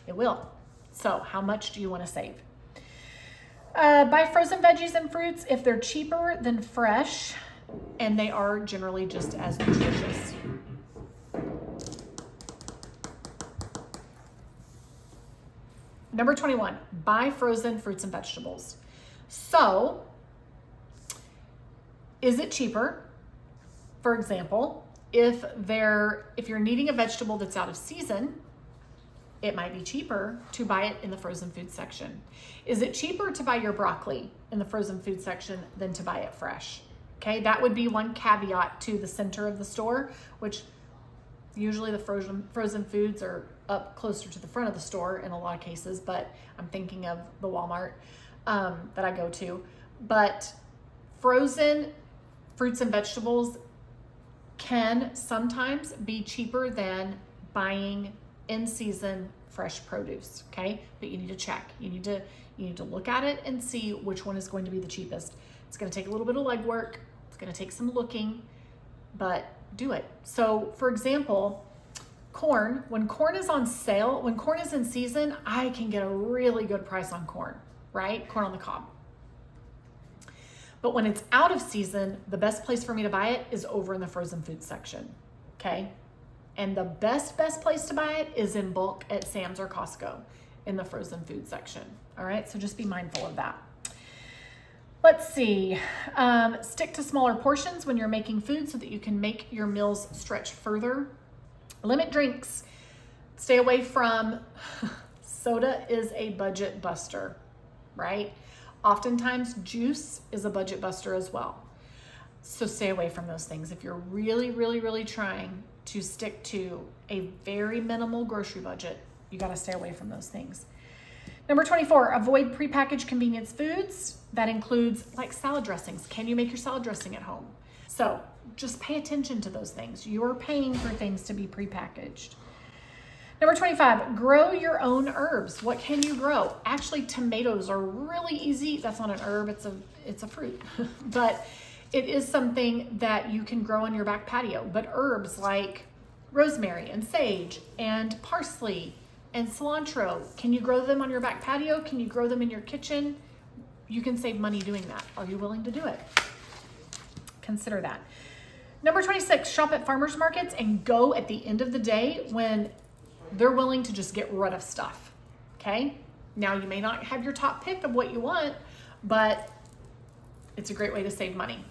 It will. So how much do you want to save? Buy frozen veggies and fruits if they're cheaper than fresh, and they are generally just as nutritious. Number 21, buy frozen fruits and vegetables. So, is it cheaper? For example, if you're needing a vegetable that's out of season, it might be cheaper to buy it in the frozen food section. Is it cheaper to buy your broccoli in the frozen food section than to buy it fresh? Okay, that would be one caveat to the center of the store, which usually the frozen foods are up closer to the front of the store in a lot of cases, but I'm thinking of the Walmart that I go to. But frozen fruits and vegetables can sometimes be cheaper than buying in-season fresh produce, okay? But you need to check. You need to look at it and see which one is going to be the cheapest. It's going to take a little bit of legwork. It's going to take some looking, but do it. So, for example, corn, when corn is on sale, when corn is in season, I can get a really good price on corn, right? Corn on the cob. But when it's out of season, the best place for me to buy it is over in the frozen food section, okay? And the best place to buy it is in bulk at Sam's or Costco in the frozen food section, all right? So just be mindful of that. Let's see, stick to smaller portions when you're making food so that you can make your meals stretch further. Limit drinks. Stay away from, soda is a budget buster, right? Oftentimes juice is a budget buster as well. So stay away from those things. If you're really trying to stick to a very minimal grocery budget, you got to stay away from those things. Number 24, avoid prepackaged convenience foods. That includes like salad dressings. Can you make your salad dressing at home? So just pay attention to those things. You're paying for things to be prepackaged. Number 25, grow your own herbs. What can you grow? Actually, tomatoes are really easy. That's not an herb, it's a fruit. But it is something that you can grow on your back patio. But herbs like rosemary and sage and parsley and cilantro, can you grow them on your back patio? Can you grow them in your kitchen? You can save money doing that. Are you willing to do it? Consider that. Number 26, shop at farmers markets and go at the end of the day when they're willing to just get rid of stuff, okay? Now, you may not have your top pick of what you want, but it's a great way to save money.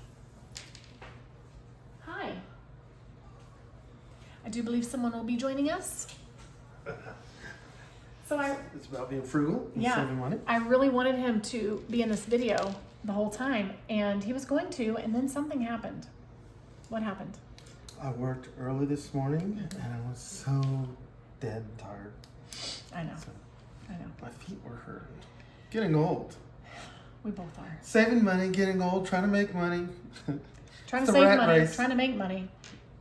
Hi. I do believe someone will be joining us. It's about being frugal and saving money. I really wanted him to be in this video the whole time, and he was going to, and then something happened. What happened? I worked early this morning, and I was so dead tired. I know. My feet were hurting. Getting old. We both are. Saving money, getting old, trying to make money. Trying to save money, trying to make money,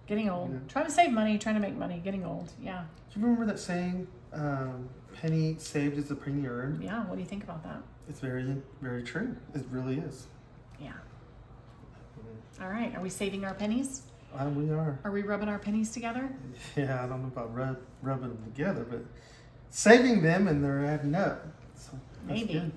getting old. Yeah. Trying to save money, trying to make money, getting old. Yeah. Do you remember that saying, penny saved is a penny earned? Yeah, what do you think about that? It's very, very true. It really is. Yeah. All right, are we saving our pennies? We are. Are we rubbing our pennies together? Yeah, I don't know about rubbing them together, but saving them and they're adding up. So Maybe.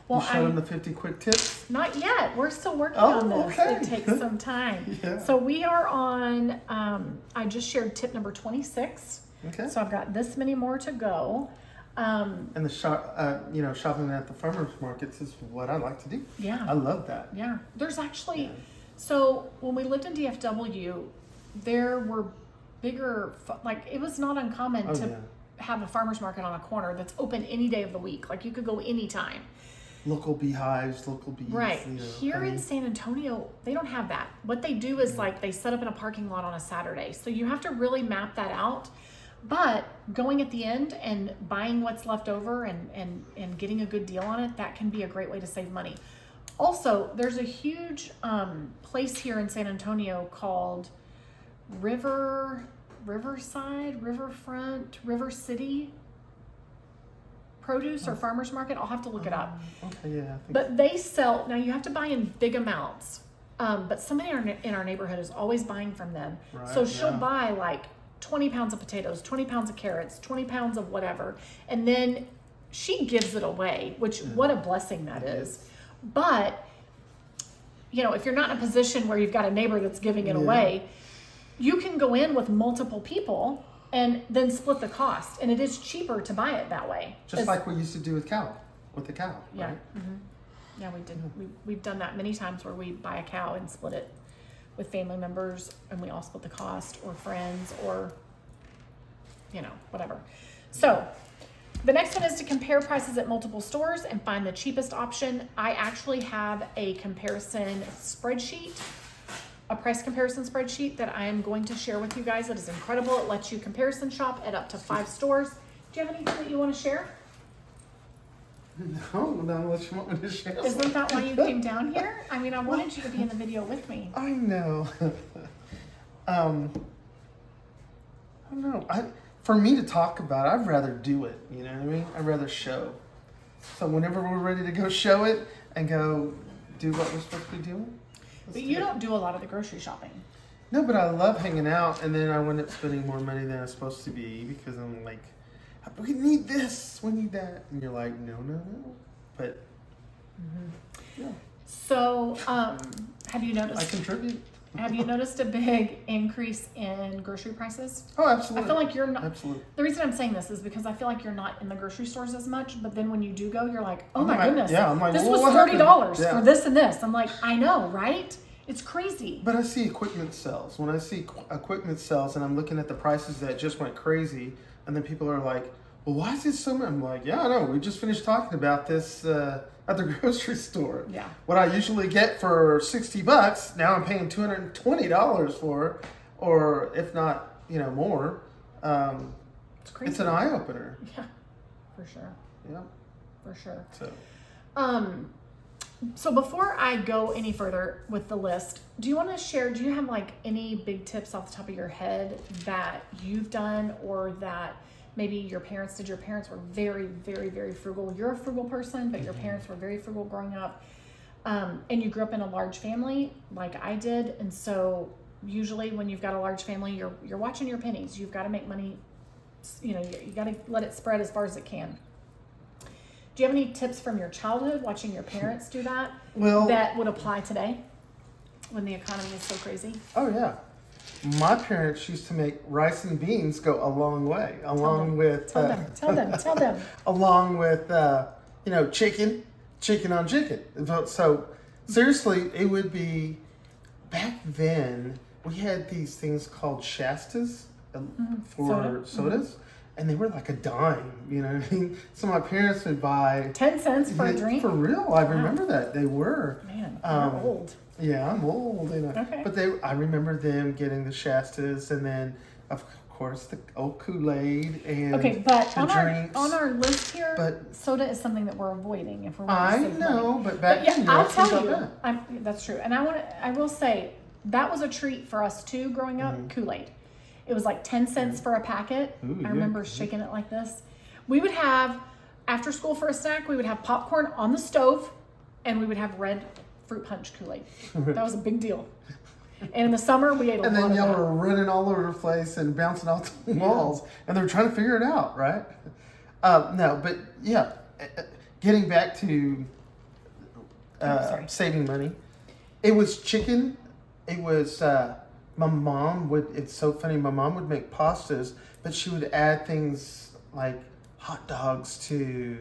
Well, you showed them the 50 quick tips? Not yet. We're still working on this. Okay. It takes some time. Yeah. So we are on, I just shared tip number 26. Okay. So I've got this many more to go. And the shopping at the farmers markets is what I like to do. Yeah. I love that. Yeah. There's actually, so when we lived in DFW, there were bigger, like it was not uncommon to have a farmer's market on a corner that's open any day of the week. Like you could go anytime. Local beehives, local bees. Right. Here in San Antonio, they don't have that. What they do is like they set up in a parking lot on a Saturday. So you have to really map that out. But going at the end and buying what's left over and getting a good deal on it, that can be a great way to save money. Also, there's a huge place here in San Antonio called Riverside, Riverfront, River City Produce or Farmers Market. I'll have to look it up. Okay, yeah. But they sell, now you have to buy in big amounts, but somebody in our neighborhood is always buying from them. Right, so she'll buy like 20 pounds of potatoes, 20 pounds of carrots, 20 pounds of whatever, and then she gives it away, which what a blessing that is. But, you know, if you're not in a position where you've got a neighbor that's giving it away, you can go in with multiple people and then split the cost, and it is cheaper to buy it that way. Just like we used to do with the cow, Yeah. right? Yeah, we did. We've done that many times where we buy a cow and split it with family members, and we all split the cost, or friends, or you know, whatever. So the next one is to compare prices at multiple stores and find the cheapest option. I actually have a comparison spreadsheet, a price comparison spreadsheet that I am going to share with you guys. It is incredible. It lets you comparison shop at up to 5 stores. Do you have anything that you want to share? No, not unless you want me to share. Isn't that why you came down here? I mean, I wanted you to be in the video with me. I know. I don't know. For me to talk about it, I'd rather do it. You know what I mean? I'd rather show. So whenever we're ready to go show it and go do what we're supposed to be doing. But you don't do a lot of the grocery shopping. No, but I love hanging out, and then I wind up spending more money than I'm supposed to be because I'm like, we need this, we need that, and you're like, no. But yeah. So, have you I noticed? contribute. Have you noticed a big increase in grocery prices? Oh, absolutely. I feel like you're not. Absolutely. The reason I'm saying this is because I feel like you're not in the grocery stores as much. But then when you do go, you're like, oh my goodness, I'm like, this well, was what $30 happened? for this and this. I'm like, I know, right? It's crazy. But I see equipment sales. When I see equipment sales and I'm looking at the prices that just went crazy, and then people are like, well, why is this so much? I'm like, yeah, I know. We just finished talking about this at the grocery store. Yeah. What I usually get for $60, now I'm paying $220 for, or if not, more. It's crazy. It's an eye opener. Yeah, for sure. Yeah. For sure. So. So before I go any further with the list, do you want to share, do you have like any big tips off the top of your head that you've done or that maybe your parents did? Your parents were very, very, very frugal. You're a frugal person, but your parents were very frugal growing up. And you grew up in a large family like I did. And so usually when you've got a large family, you're watching your pennies. You've got to make money, you got to let it spread as far as it can. Do you have any tips from your childhood watching your parents do that? Well, that would apply today when the economy is so crazy? Oh yeah. My parents used to make rice and beans go a long way, along with tell them. along with chicken on chicken. So seriously, it would be back then. We had these things called Shastas for sodas. And they were like a dime, you know what I mean? So my parents would buy 10 cents for a drink? For real, I remember that. They were. Man, you're old. Yeah, I'm old. Okay. But I remember them getting the Shastas and then, of course, the old Kool-Aid and okay, but the drinks. on our list here, soda is something that we're avoiding if we're I to save know, money. but back then, I'll tell you, that's true. And I will say, that was a treat for us too growing up, Kool-Aid. It was like 10 cents for a packet. Ooh, I remember shaking it like this. We would have, after school for a snack, we would have popcorn on the stove and we would have red fruit punch Kool-Aid. That was a big deal. And in the summer, we ate a lot of that. And then y'all were running all over the place and bouncing off the walls. And they were trying to figure it out, right? No, but yeah, getting back to sorry. saving money. It was chicken. It was, my mom would, it's so funny, my mom would make pastas, but she would add things like hot dogs to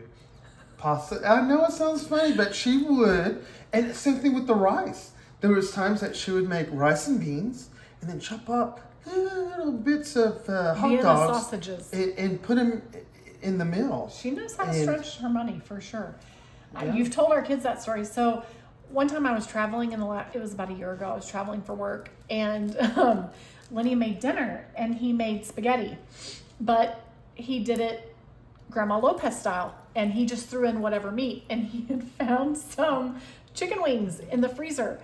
pasta. I know it sounds funny, but she would. And same thing with the rice. There was times that she would make rice and beans and then chop up little bits of hot Vienna dogs sausages. and put them in the mill. She knows how to stretch her money for sure. Yeah. You've told our kids that story. So one time I was traveling it was about a year ago. I was traveling for work, and Lenny made dinner, and he made spaghetti, but he did it Grandma Lopez style, and he just threw in whatever meat, and he had found some chicken wings in the freezer,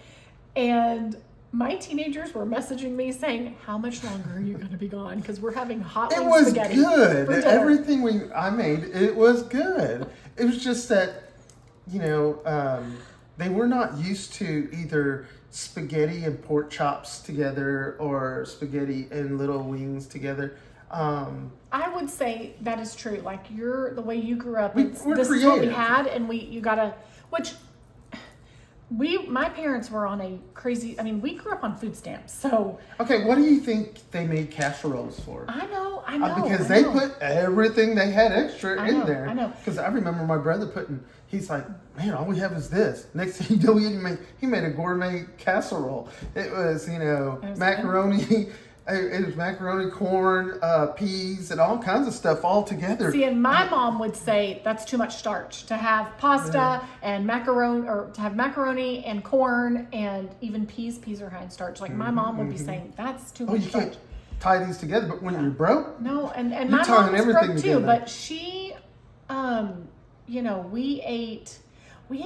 and my teenagers were messaging me saying, "How much longer are you going to be gone? Because we're having hot It wing was spaghetti good. for dinner." Everything I made, it was good. It was just that, they were not used to either spaghetti and pork chops together or spaghetti and little wings together. I would say that is true. Like the way you grew up, We're this is what we creative. had, and my parents were on a crazy, we grew up on food stamps, so. Okay, what do you think they made casseroles for? I know. Because I they know. put everything they had extra in there. I know. Because I remember my brother he's like, man, all we have is this. Next thing you know, he made a gourmet casserole. It was, macaroni. It was macaroni, corn, peas, and all kinds of stuff all together. See, and my mom would say that's too much starch to have pasta and macaroni, or to have macaroni and corn and even peas. Peas are high in starch. Like my mom would be saying that's too much you starch. can't tie these together, but when you're broke, No, and You're my tying mom was everything broke too, together. but she, we ate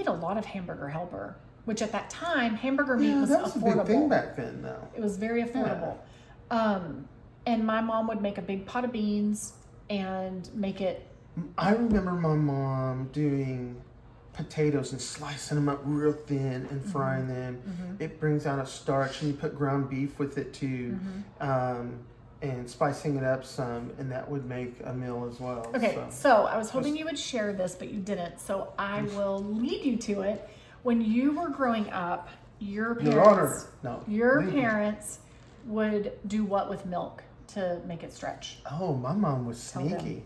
a lot of hamburger helper, which at that time hamburger meat was that was affordable. a big thing back then, though. It was very affordable. And my mom would make a big pot of beans and make it. I remember my mom doing potatoes and slicing them up real thin and frying them. It brings out a starch, and you put ground beef with it too, and spicing it up some, and that would make a meal as well. Okay, so I was hoping you would share this, but you didn't. So I will lead you to it. When you were growing up, your parents would do what with milk to make it stretch? Oh, my mom was sneaky.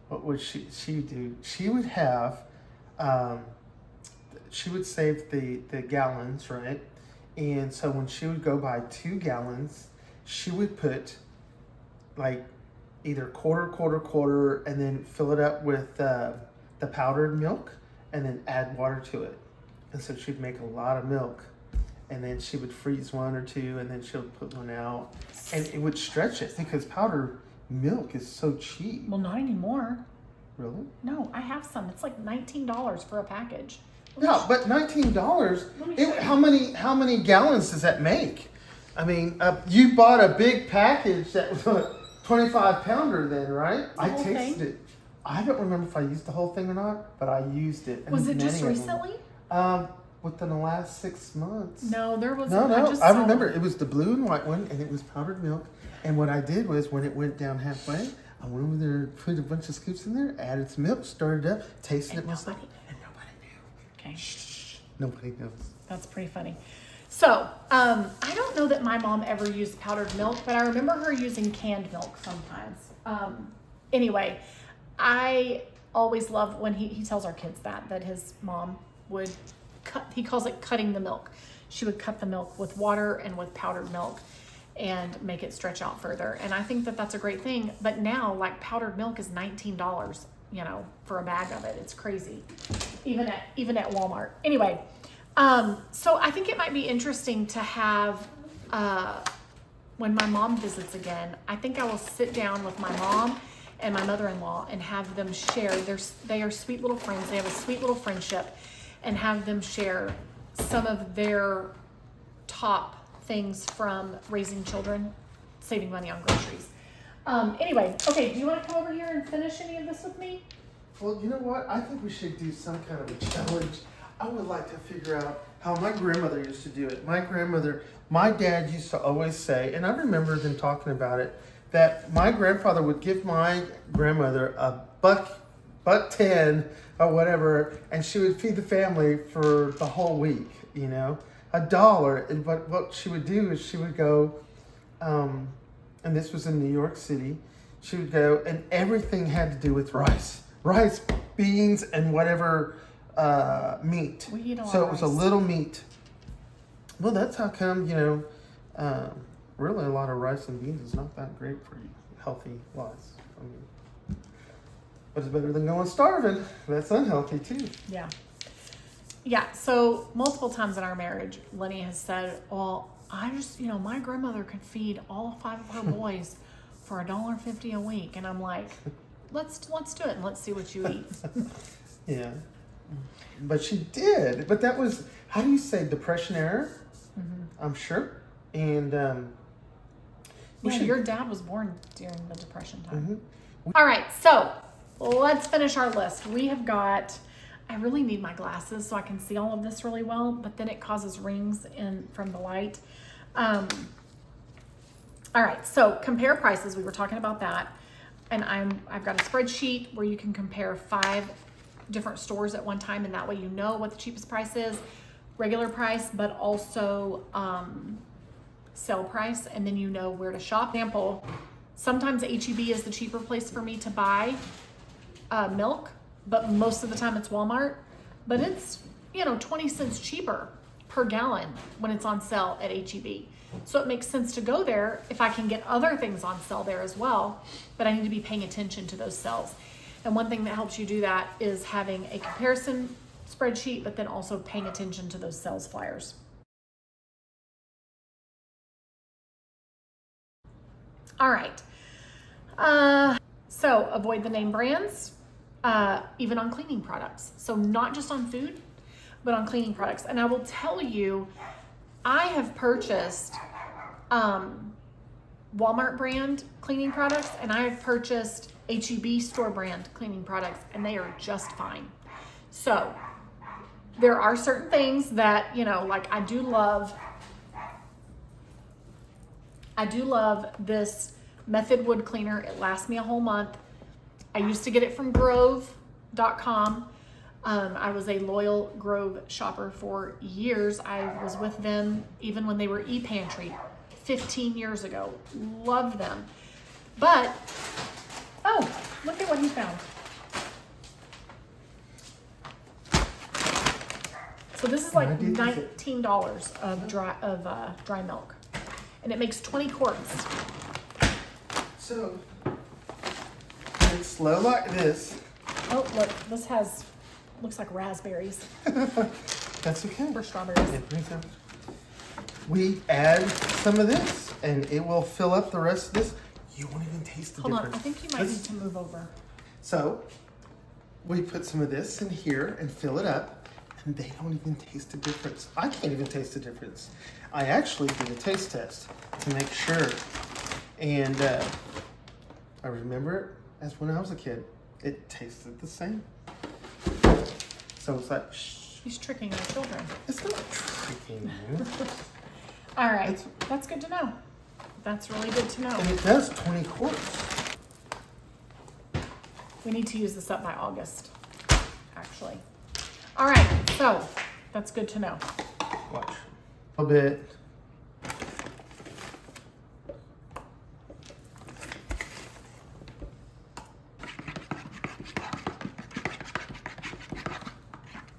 What would she do? She would have, she would save the gallons, right? And so when she would go buy 2 gallons, she would put like either quarter, and then fill it up with the powdered milk, and then add water to it. And so she'd make a lot of milk. And then she would freeze 1 or 2, and then she'll put one out. And it would stretch it because powdered milk is so cheap. Well, not anymore. Really? No, I have some. It's like $19 for a package. No, but $19. How many gallons does that make? I mean, you bought a big package that was a 25-pounder then, right? The whole tasted thing? it. I don't remember if I used the whole thing or not, but I used it. Was it just many of them. recently? Within the last 6 months. No, there was. No. I I remember it was the blue and white one, and it was powdered milk. And what I did was, when it went down halfway, I went over there, put a bunch of scoops in there, added some milk, stirred it up, tasted it myself, and nobody knew. Okay. Shh, nobody knows. That's pretty funny. So, I don't know that my mom ever used powdered milk, but I remember her using canned milk sometimes. Anyway, I always love when he tells our kids that his mom would he calls it cutting the milk. She would cut the milk with water and with powdered milk and make it stretch out further. And I think that that's a great thing. But now, like, powdered milk is $19, for a bag of it. It's crazy, even at Walmart. Anyway, so I think it might be interesting to have, when my mom visits again, I think I will sit down with my mom and my mother-in-law and have them share. They are sweet little friends. They have a sweet little friendship, and have them share some of their top things from raising children, saving money on groceries. Anyway, okay, do you want to come over here and finish any of this with me? Well, you know what? I think we should do some kind of a challenge. I would like to figure out how my grandmother used to do it. My dad used to always say, and I remember them talking about it, that my grandfather would give my grandmother a buck $1.10 or whatever, and she would feed the family for the whole week, you know, $1. But what she would do is she would go, and this was in New York City, she would go, and everything had to do with rice, beans, and whatever meat. We eat a lot so of it was a rice. little meat. Well, that's how come, you know, really a lot of rice and beans is not that great for you, healthy wise. I mean, but it's better than going starving. That's unhealthy too. Yeah. Yeah. So multiple times in our marriage, Lenny has said, well, I just, you know, my grandmother could feed all 5 of her boys for $1.50 a week. And I'm like, let's do it and let's see what you eat. Yeah. But she did. But that was, how do you say, depression era? I'm sure. And yeah, your dad was born during the Depression time. Mhm. All right, so let's finish our list. We have got, I really need my glasses so I can see all of this really well, but then it causes rings from the light. All right, so compare prices. We were talking about that. And I've got a spreadsheet where you can compare 5 different stores at one time, and that way you know what the cheapest price is, regular price, but also sale price, and then you know where to shop. For example, sometimes H-E-B is the cheaper place for me to buy milk, but most of the time it's Walmart. But it's, you know, 20 cents cheaper per gallon when it's on sale at H-E-B. So it makes sense to go there if I can get other things on sale there as well, but I need to be paying attention to those sales. And one thing that helps you do that is having a comparison spreadsheet, but then also paying attention to those sales flyers. All right. So avoid the name brands, even on cleaning products. So not just on food, but on cleaning products. And I will tell you, I have purchased Walmart brand cleaning products, and I have purchased H-E-B store brand cleaning products, and they are just fine. So there are certain things that, you know, like I do love this Method wood cleaner. It lasts me a whole month. I used to get it from Grove.com. I was a loyal Grove shopper for years. I was with them even when they were ePantry 15 years ago. Loved them. But, oh, look at what he found. So this is like $19 of dry milk. And it makes 20 quarts. So it's slow like this. Oh, look, this looks like raspberries That's okay. or strawberries. We add some of this, and it will fill up the rest of this. You won't even taste the Hold difference. on, I think you might need to move over. So we put some of this in here and fill it up, and they don't even taste the difference. I can't even taste the difference. I actually did a taste test to make sure, and I remember it as when I was a kid. It tasted the same. So it's like, shh. He's tricking our children. It's not tricking you. All right, that's good to know. That's really good to know. And it does 20 quarts. We need to use this up by August, actually. All right, so that's good to know. Watch. A little bit.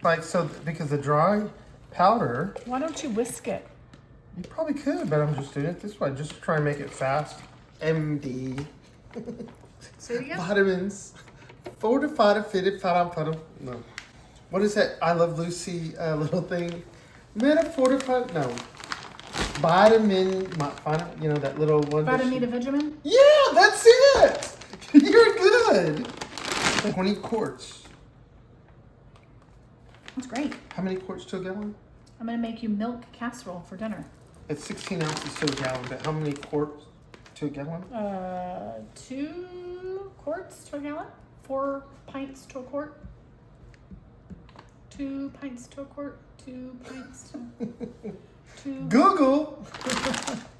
Like, so, because the dry powder, Why don't you whisk it? you probably could, but I'm just doing it this way, just to try and make it fast. MD. Say it again? Vitamins. Fortified, fitted, no. What is that? I Love Lucy little thing. Fortified, no. Vitamin, you know, that little one. Vitamin? Yeah, that's it. You're good. 20 quarts. That's great. How many quarts to a gallon? I'm gonna make you milk casserole for dinner. It's 16 ounces to a gallon, but how many quarts to a gallon? 2 quarts to a gallon? 4 pints to a quart? 2 pints to a quart? 2 pints to... 2... Google.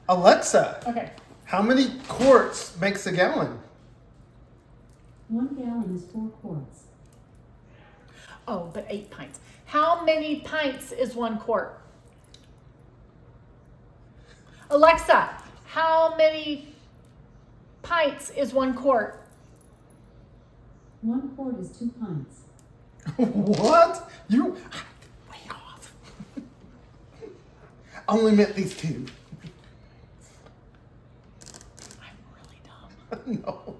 Alexa. Okay. How many quarts makes a gallon? 1 gallon is 4 quarts. Oh, but 8 pints. How many pints is 1 quart? Alexa, how many pints is 1 quart? 1 quart is 2 pints. What? You're way off. I only meant these 2. I'm really dumb.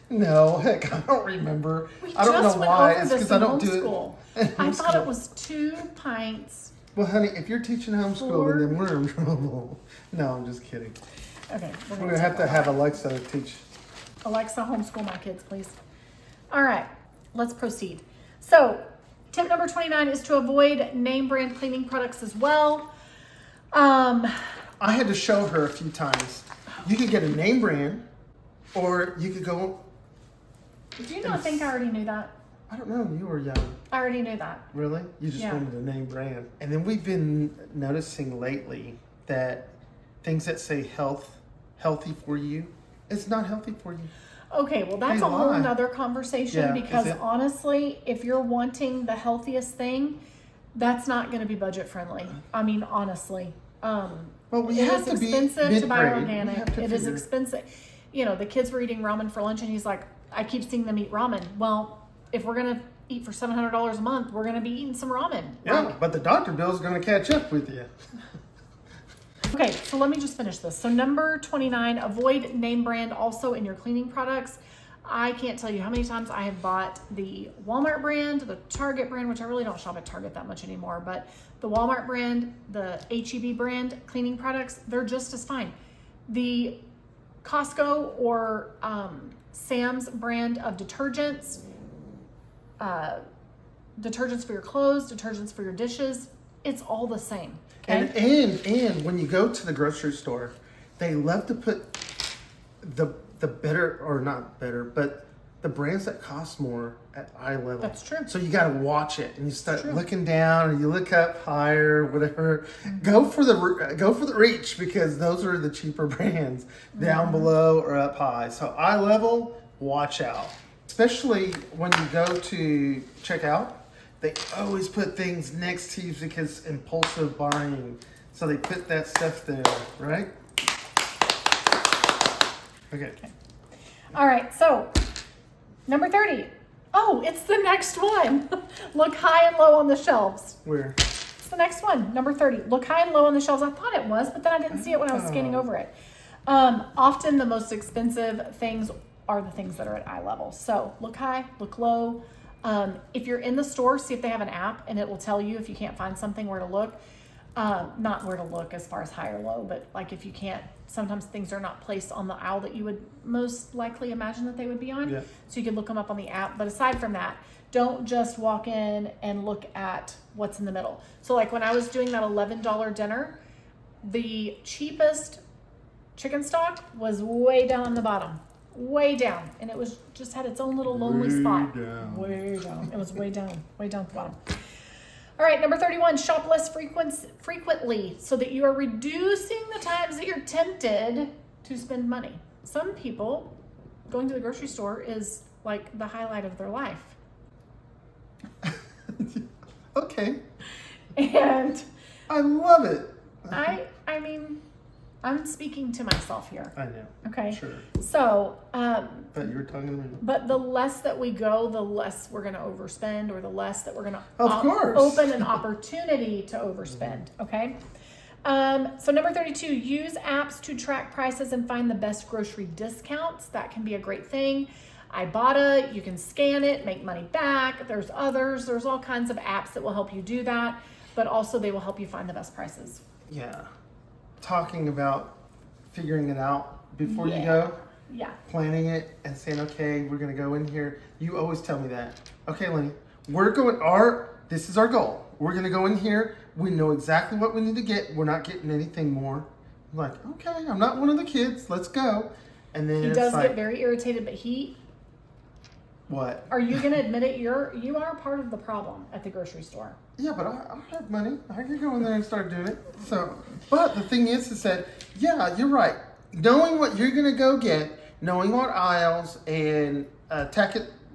No, heck, I don't remember. We I don't just know went why. over It's this because I in don't do homeschool. it. I thought it was 2 pints. Well, honey, if you're teaching homeschool, 4. then we're in trouble. No, I'm just kidding. Okay. We're gonna have to have Alexa teach. Alexa, homeschool my kids, please. All right, let's proceed. So, tip number 29 is to avoid name brand cleaning products as well. I had to show her a few times. You could get a name brand, or you could go. Do you not think I already knew that? I don't know. You were young. I already knew that. Really? You just Yeah. wanted a name brand. And then we've been noticing lately that things that say healthy for you, it's not healthy for you. Okay, well, that's They a whole lie. nother conversation Yeah, because is it? honestly, if you're wanting the healthiest thing, that's not going to be budget friendly. I mean, honestly. Well, we It have is to be expensive to buy mid-grade. We organic. have to It is figure- expensive. You know, the kids were eating ramen for lunch and he's like, I keep seeing them eat ramen. Well, if we're going to eat for $700 a month, we're going to be eating some ramen. Yeah, right? but the doctor bill's going to catch up with you. Okay, so let me just finish this. So number 29, avoid name brand also in your cleaning products. I can't tell you how many times I have bought the Walmart brand, the Target brand, which I really don't shop at Target that much anymore, but the Walmart brand, the HEB brand cleaning products, they're just as fine. The Costco or Sam's brand of detergents, detergents for your clothes, detergents for your dishes, it's all the same. Okay? And when you go to the grocery store, they love to put the better, or not better, but the brands that cost more at eye level. That's true. So you got to watch it, and you start True. looking down, or you look up higher, whatever. Go for the reach, because those are the cheaper brands down below or up high. So eye level, watch out. Especially when you go to check out, they always put things next to you because impulsive buying. So they put that stuff there, right? Okay. All right, so number 30. Oh, it's the next one. Look high and low on the shelves. Where? It's the next one, number 30. Look high and low on the shelves. I thought it was, but then I didn't see it when I was scanning over it. Often the most expensive things are the things that are at eye level. So look high, look low. If you're in the store, see if they have an app and it will tell you if you can't find something where to look. Not where to look as far as high or low, but like if you can't, sometimes things are not placed on the aisle that you would most likely imagine that they would be on. Yeah. So you can look them up on the app. But aside from that, don't just walk in and look at what's in the middle. So like when I was doing that $11 dinner, the cheapest chicken stock was way down on the bottom, way down. And it was just had its own little lonely Way spot. down. Way down. It was way down at the bottom. All right, number 31, shop less frequently so that you are reducing the times that you're tempted to spend money. Some people, going to the grocery store is like the highlight of their life. Okay. And I love it. I mean, I'm speaking to myself here. I know. Okay. Sure. So, But you were talking to me. but the less that we go, the less we're going to overspend, or the less that we're going to Of course. open an opportunity to overspend. Okay. So number 32, use apps to track prices and find the best grocery discounts. That can be a great thing. Ibotta, you can scan it, make money back. There's others. There's all kinds of apps that will help you do that, but also they will help you find the best prices. Yeah. Talking about figuring it out before you Yeah. go. Yeah. Planning it and saying, okay, we're gonna go in here. You always tell me that. Okay, Lenny, this is our goal. We're gonna go in here. We know exactly what we need to get. We're not getting anything more. I'm like, okay, I'm not one of the kids. Let's go. And then He it's does like, get very irritated, but what? are you going to admit it? You are part of the problem at the grocery store. Yeah, but I have money. I can go in there and start doing it. So, but the thing is that, yeah, you're right. Knowing what you're gonna go get, knowing what aisles, and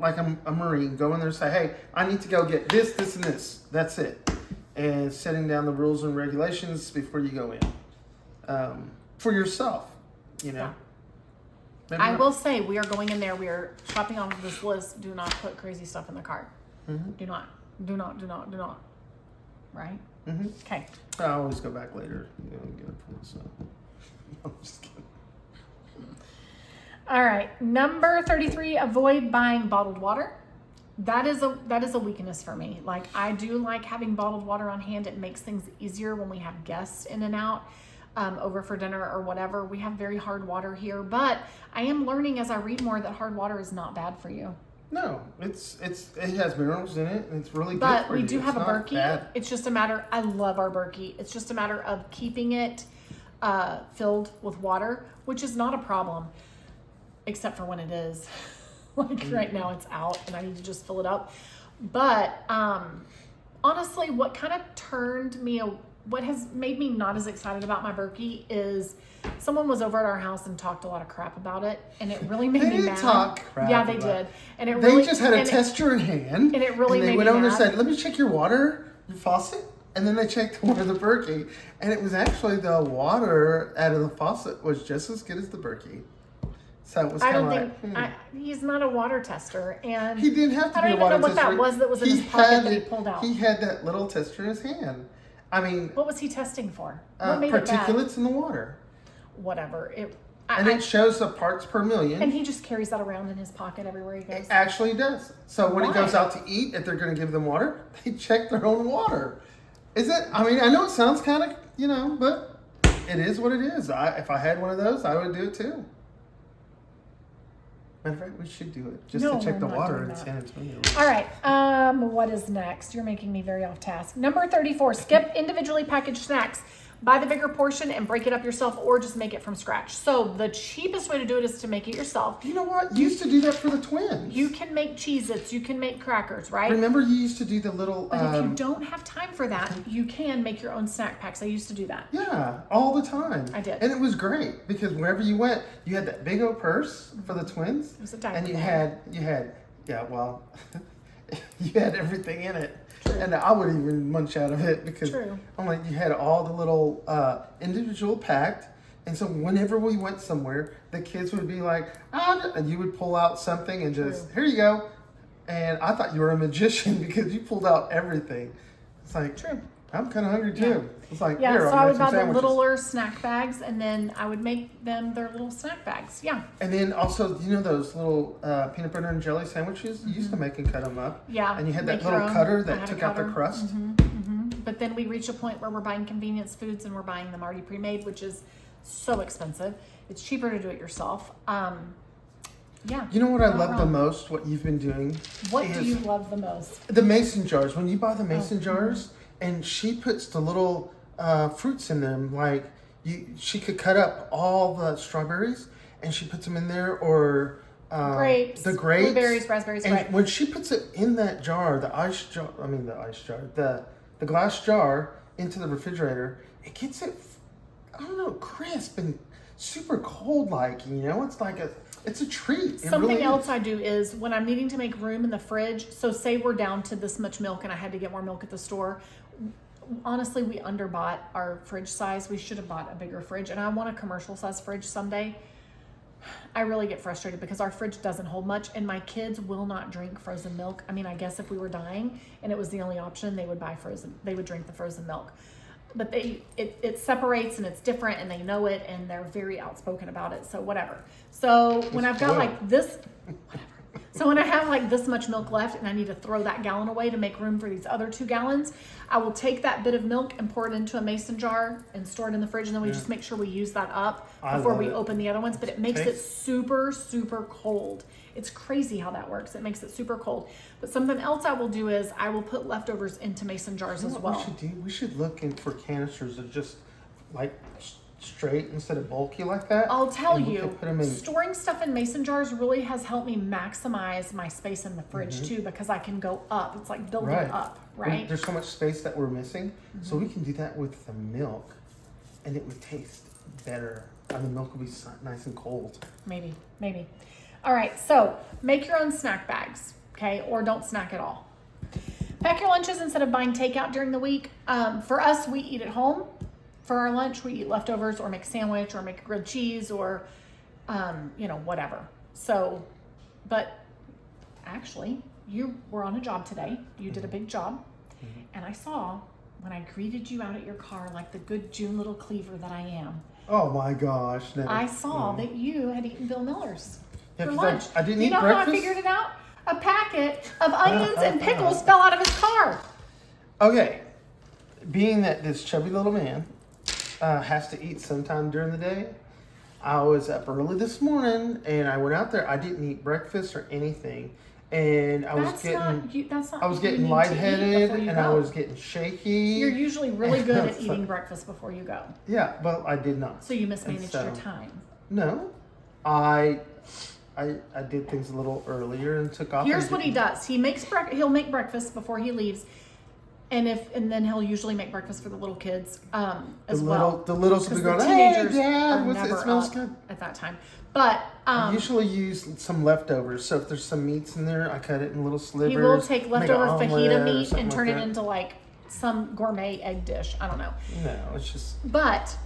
like a Marine, go in there and say, hey, I need to go get this, this, and this. That's it. And setting down the rules and regulations before you go in. For yourself, you know. Yeah. I will say, we are going in there. We are shopping on this list. Do not put crazy stuff in the cart. Mm-hmm. Do not. Do not. Do not. Do not. Right? Mm-hmm. Okay. I always go back later. You know, and get it for myself. I'm just kidding. All right. Number 33, avoid buying bottled water. That is a weakness for me. Like, I do like having bottled water on hand. It makes things easier when we have guests in and out. Over for dinner or whatever. We have very hard water here, but I am learning as I read more that hard water is not bad for you. No, it has minerals in it, and it's really good But for we you. do have a not Berkey. bad. It's just a matter, I love our Berkey. It's just a matter of keeping it filled with water, which is not a problem, except for when it is. Like right now it's out and I need to just fill it up. But honestly, what kind of turned me what has made me not as excited about my Berkey is someone was over at our house and talked a lot of crap about it, and it really made me mad. Talk crap. Yeah, they did, and it they really just had a tester in hand, and it really and they made went me over mad. and said, "Let me check your water, your faucet," and then they checked the water of the Berkey, and it was actually the water out of the faucet was just as good as the Berkey. So it was I kind don't of think like, he's not a water tester, and he didn't have to I don't be a even water know what tester. that was in his pocket that he pulled out. He had that little tester in his hand. I mean, What was he testing for? What made it bad? particulates in the water. Whatever. It shows the parts per million. And he just carries that around in his pocket everywhere he goes. It actually does. So when he Why? goes out to eat, if they're going to give them water, they check their own water. I mean, I know it sounds kind of, but it is what it is. If I had one of those, I would do it too. Matter of fact, we should do it just to check the water in San Antonio. All right. What is next? You're making me very off task. Number 34, skip individually packaged snacks. Buy the bigger portion and break it up yourself, or just make it from scratch. So the cheapest way to do it is to make it yourself. You know what? You used to do that for the twins. You can make Cheez-Its. You can make crackers, right? Remember you used to do the little... But if you don't have time for that, you can make your own snack packs. I used to do that. Yeah, all the time. I did. And it was great because wherever you went, you had that big old purse for the twins. It was a diaper And you bag. had, you had everything in it. True. And I wouldn't even munch out of it because True. I'm like, you had all the little individual packed. And so whenever we went somewhere, the kids would be like, and you would pull out something and just, True. here you go. And I thought you were a magician because you pulled out everything. It's like, True. I'm kind of hungry too. Yeah. It's like, Yeah, here, so I'll I make would some buy the sandwiches. littler snack bags, and then I would make them their little snack bags. Yeah. And then also, those little peanut butter and jelly sandwiches? You used to make and cut them up. Yeah. And you had that make your little own. cutter I that had a took out the cutter. crust. But then we reach a point where we're buying convenience foods and we're buying them already pre-made, which is so expensive. It's cheaper to do it yourself. Yeah. You know what I not love the wrong. most, what you've been doing? What is do you love the most? The mason jars. When you buy the mason Oh, jars, and she puts the little fruits in them, like she could cut up all the strawberries and she puts them in there, or Grapes. the grapes, Blueberries, raspberries, and right. when she puts it in that jar, the glass jar into the refrigerator, it gets it, I don't know, crisp and super cold like, it's a treat. It Something really else is. I do is when I'm needing to make room in the fridge, so say we're down to this much milk and I had to get more milk at the store. Honestly, we underbought our fridge size. We should have bought a bigger fridge, and I want a commercial size fridge someday. I really get frustrated because our fridge doesn't hold much, and my kids will not drink frozen milk. I mean, I guess if we were dying and it was the only option, they would drink the frozen milk. But it separates and it's different, and they know it, and they're very outspoken about it. So whatever. So when I've got like this, so when I have like this much milk left and I need to throw that gallon away to make room for these other 2 gallons, I will take that bit of milk and pour it into a mason jar and store it in the fridge, and then we just make sure we use that up before we open the other ones. But it makes it super, super cold. It's crazy how that works. It makes it super cold. But something else I will do is I will put leftovers into mason jars as well. We should look in for canisters that just like straight instead of bulky like that. I'll tell And we you, could put 'em in. storing stuff in mason jars really has helped me maximize my space in the fridge too, because I can go up. It's like building up, right? There's so much space that we're missing, so we can do that with the milk, and it would taste better. And the milk will be nice and cold. Maybe. All right, so make your own snack bags, okay? Or don't snack at all. Pack your lunches instead of buying takeout during the week. For us, we eat at home. For our lunch, we eat leftovers or make a sandwich or make a grilled cheese or, whatever. So, but actually, you were on a job today. You did a big job. Mm-hmm. And I saw when I greeted you out at your car like the good June little cleaver that I am. Oh my gosh. No. I saw that you had eaten Bill Miller's for 'cause lunch. I didn't eat breakfast. You know breakfast? how I figured it out? A packet of onions and pickles fell out of his car. Okay. Being that this chubby little man has to eat sometime during the day, I was up early this morning and I went out there. I didn't eat breakfast or anything. And I was getting lightheaded and I was getting shaky. You're usually really good at eating breakfast before you go. Yeah, but I did not. So you mismanaged your time. No, I did things a little earlier and took off. Here's what he does. He'll make breakfast before he leaves. And then he'll usually make breakfast for the little kids as well. The littles will be going, "Hey, Dad, it smells good." At that time. But I usually use some leftovers. So if there's some meats in there, I cut it in little slivers. He will take leftover fajita meat and turn it into like some gourmet egg dish. I don't know. No, it's just. But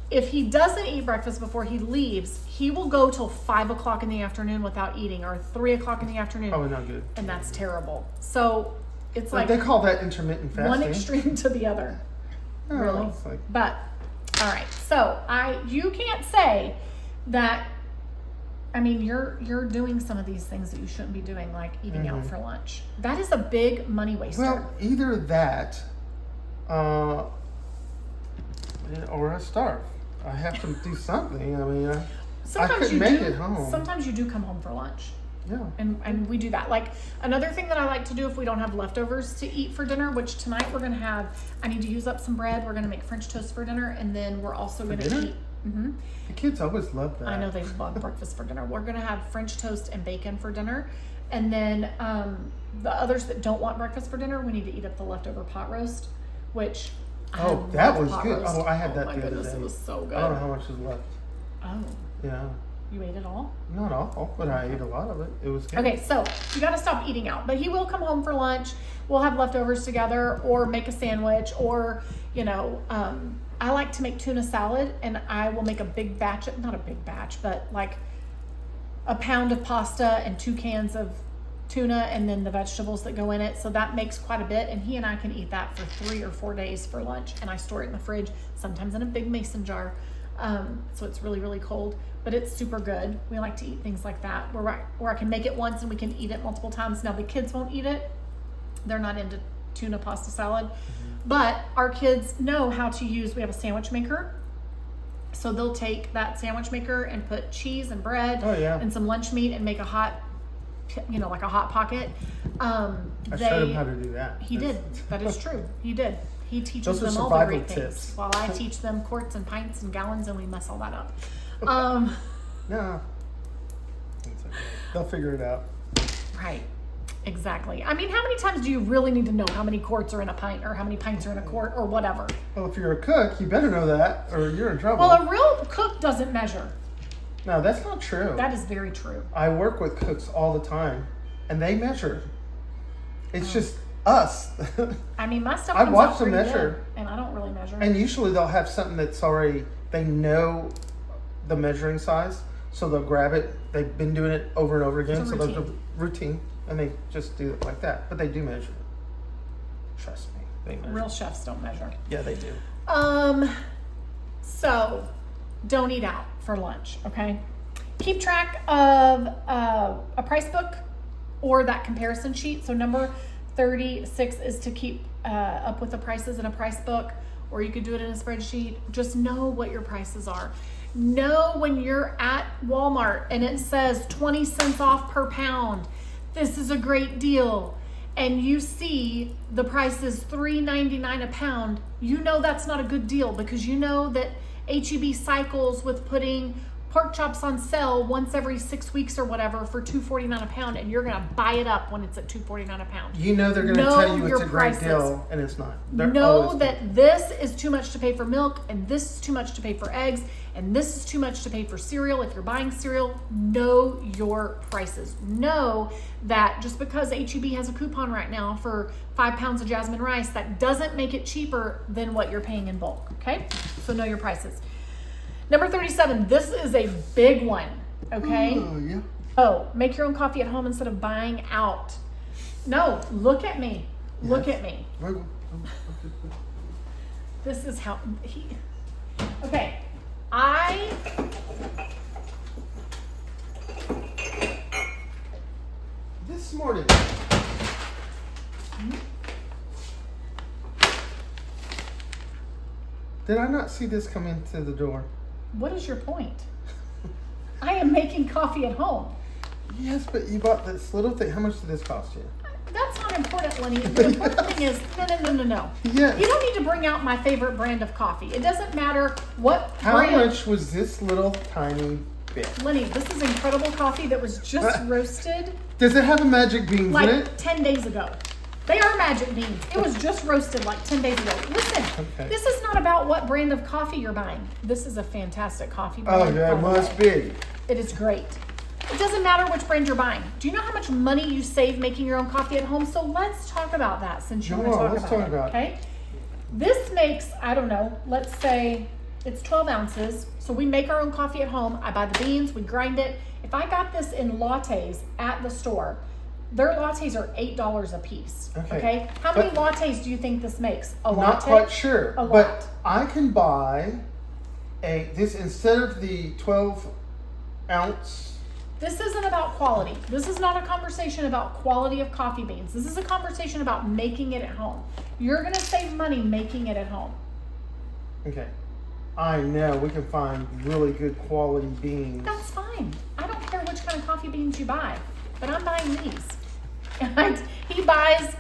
if he doesn't eat breakfast before he leaves, he will go till 5 o'clock in the afternoon without eating, or 3 o'clock in the afternoon. Probably not good. And that's terrible. So it's like they call that intermittent fasting. One extreme to the other. Oh, really. But all right. So you can't say that. I mean, you're doing some of these things that you shouldn't be doing, like eating out for lunch. That is a big money waster. Well, either that, or I starve. I have to do something. I mean, I couldn't make it home. Sometimes you do come home for lunch. Yeah. And we do that. Like another thing that I like to do if we don't have leftovers to eat for dinner, which tonight we're going to have, I need to use up some bread. We're going to make French toast for dinner. And then we're also going to eat. Mm-hmm. The kids always love that. I know they love breakfast for dinner. We're going to have French toast and bacon for dinner. And then the others that don't want breakfast for dinner, we need to eat up the leftover pot roast, which that was good. Roast. Oh, I had that the the other other day. It was so good. I don't know how much is left. Oh. Yeah. You ate it all? Not all, but I ate a lot of it. It was good. Okay, so you got to stop eating out. But he will come home for lunch. We'll have leftovers together or make a sandwich or, I like to make tuna salad and I will make a big batch, not a big batch, but like a pound of pasta and 2 cans of tuna and then the vegetables that go in it. So that makes quite a bit. And he and I can eat that for 3 or 4 days for lunch. And I store it in the fridge, sometimes in a big mason jar. So it's really, really cold, but it's super good. We like to eat things like that where I can make it once and we can eat it multiple times. Now the kids won't eat it. They're not into tuna pasta salad, but our kids know how to use, we have a sandwich maker. So they'll take that sandwich maker and put cheese and bread and some lunch meat and make a hot, like a hot pocket. I showed him how to do that. He did. That is true. He did. He teaches Those them are all the great survival things tips. while I teach them quarts and pints and gallons and we mess all that up. No. It's okay. They'll figure it out. Right. Exactly. I mean, how many times do you really need to know how many quarts are in a pint or how many pints are in a quart or whatever? Well, if you're a cook, you better know that or you're in trouble. Well, a real cook doesn't measure. No, that's not true. That is very true. I work with cooks all the time and they measure. It's just us. I mean, my stuff I comes watch out them pretty measure. good, and I don't really measure. And usually they'll have something that's already, they know the measuring size, so they'll grab it. They've been doing it over and over again, It's a so they'll routine, and they just do it like that. But they do measure it. Trust me, they measure. Real chefs don't measure. Yeah, they do. So don't eat out for lunch, okay? Keep track of a price book or that comparison sheet. So number 36 is to keep up with the prices in a price book, or you could do it in a spreadsheet. Just know what your prices are. Know when you're at Walmart and it says 20 cents off per pound. This is a great deal. And you see the price is $3.99 a pound. You know that's not a good deal because you know that H-E-B cycles with putting pork chops on sale once every 6 weeks or whatever for $2.49 a pound, and you're gonna buy it up when it's at $2.49 a pound. You know they're gonna tell you it's a great deal, and it's not. Know that this is too much to pay for milk, and this is too much to pay for eggs, and this is too much to pay for cereal. If you're buying cereal, know your prices. Know that just because H-E-B has a coupon right now for 5 pounds of jasmine rice, that doesn't make it cheaper than what you're paying in bulk, okay? So know your prices. Number 37, this is a big one, okay? Oh, yeah. Oh, make your own coffee at home instead of buying out. No, look at me. Yes. Look at me. This is how okay. This morning. Did I not see this come into the door? What is your point? I am making coffee at home. Yes, but you bought this little thing. How much did this cost you? That's not important, Lenny. The important thing is, no. Yes. You don't need to bring out my favorite brand of coffee. It doesn't matter what How brand. much was this little tiny bit? Lenny, this is incredible coffee that was just roasted. Does it have a magic beans in it? 10 days ago. They are magic beans. It was just roasted like 10 days ago. Listen, This is not about what brand of coffee you're buying. This is a fantastic coffee brand. Oh, yeah, it must be. It is great. It doesn't matter which brand you're buying. Do you know how much money you save making your own coffee at home? So let's talk about that since you want to talk about it. Okay? This makes, I don't know, let's say it's 12 ounces. So we make our own coffee at home. I buy the beans, we grind it. If I got this in lattes at the store, their lattes are $8 a piece. Okay? How many lattes do you think this makes? A latte? Not quite sure. A lot. But I can buy this instead of the 12 ounce. This isn't about quality. This is not a conversation about quality of coffee beans. This is a conversation about making it at home. You're going to save money making it at home. Okay. I know we can find really good quality beans. That's fine. I don't care which kind of coffee beans you buy, but I'm buying these. He buys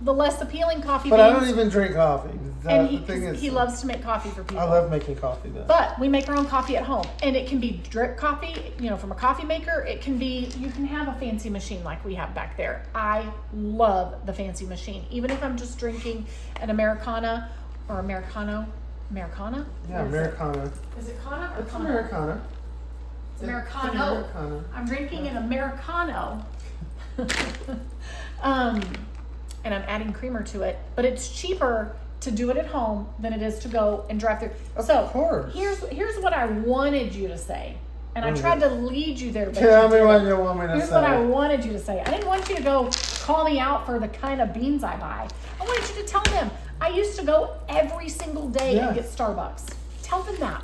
the less appealing coffee beans. But I don't even drink coffee. And he loves to make coffee for people. I love making coffee though. But we make our own coffee at home. And it can be drip coffee, from a coffee maker. It can be, you can have a fancy machine like we have back there. I love the fancy machine. Even if I'm just drinking an Americana or Americano. Americana? Yeah, Americana. Is it Cana or It's Cana? Americana. It's Americano. It's Americano. I'm drinking an Americano. And I'm adding creamer to it, but it's cheaper to do it at home than it is to go and drive through. Of course. Here's what I wanted you to say, and I tried to lead you there. But Tell me what you want me to say. Here's what I wanted you to say. I didn't want you to go call me out for the kind of beans I buy. I wanted you to tell them I used to go every single day and get Starbucks. Tell them that.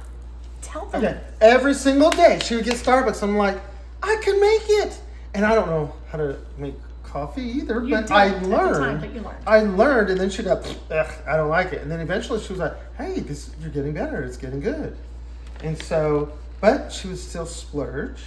Tell them. Okay. Every single day she would get Starbucks. I'm like, I can make it, and I don't know how to make coffee either, but I learned. I learned, and then she got, I don't like it. And then eventually she was like, hey, you're getting better. It's getting good. And so, but she would still splurge.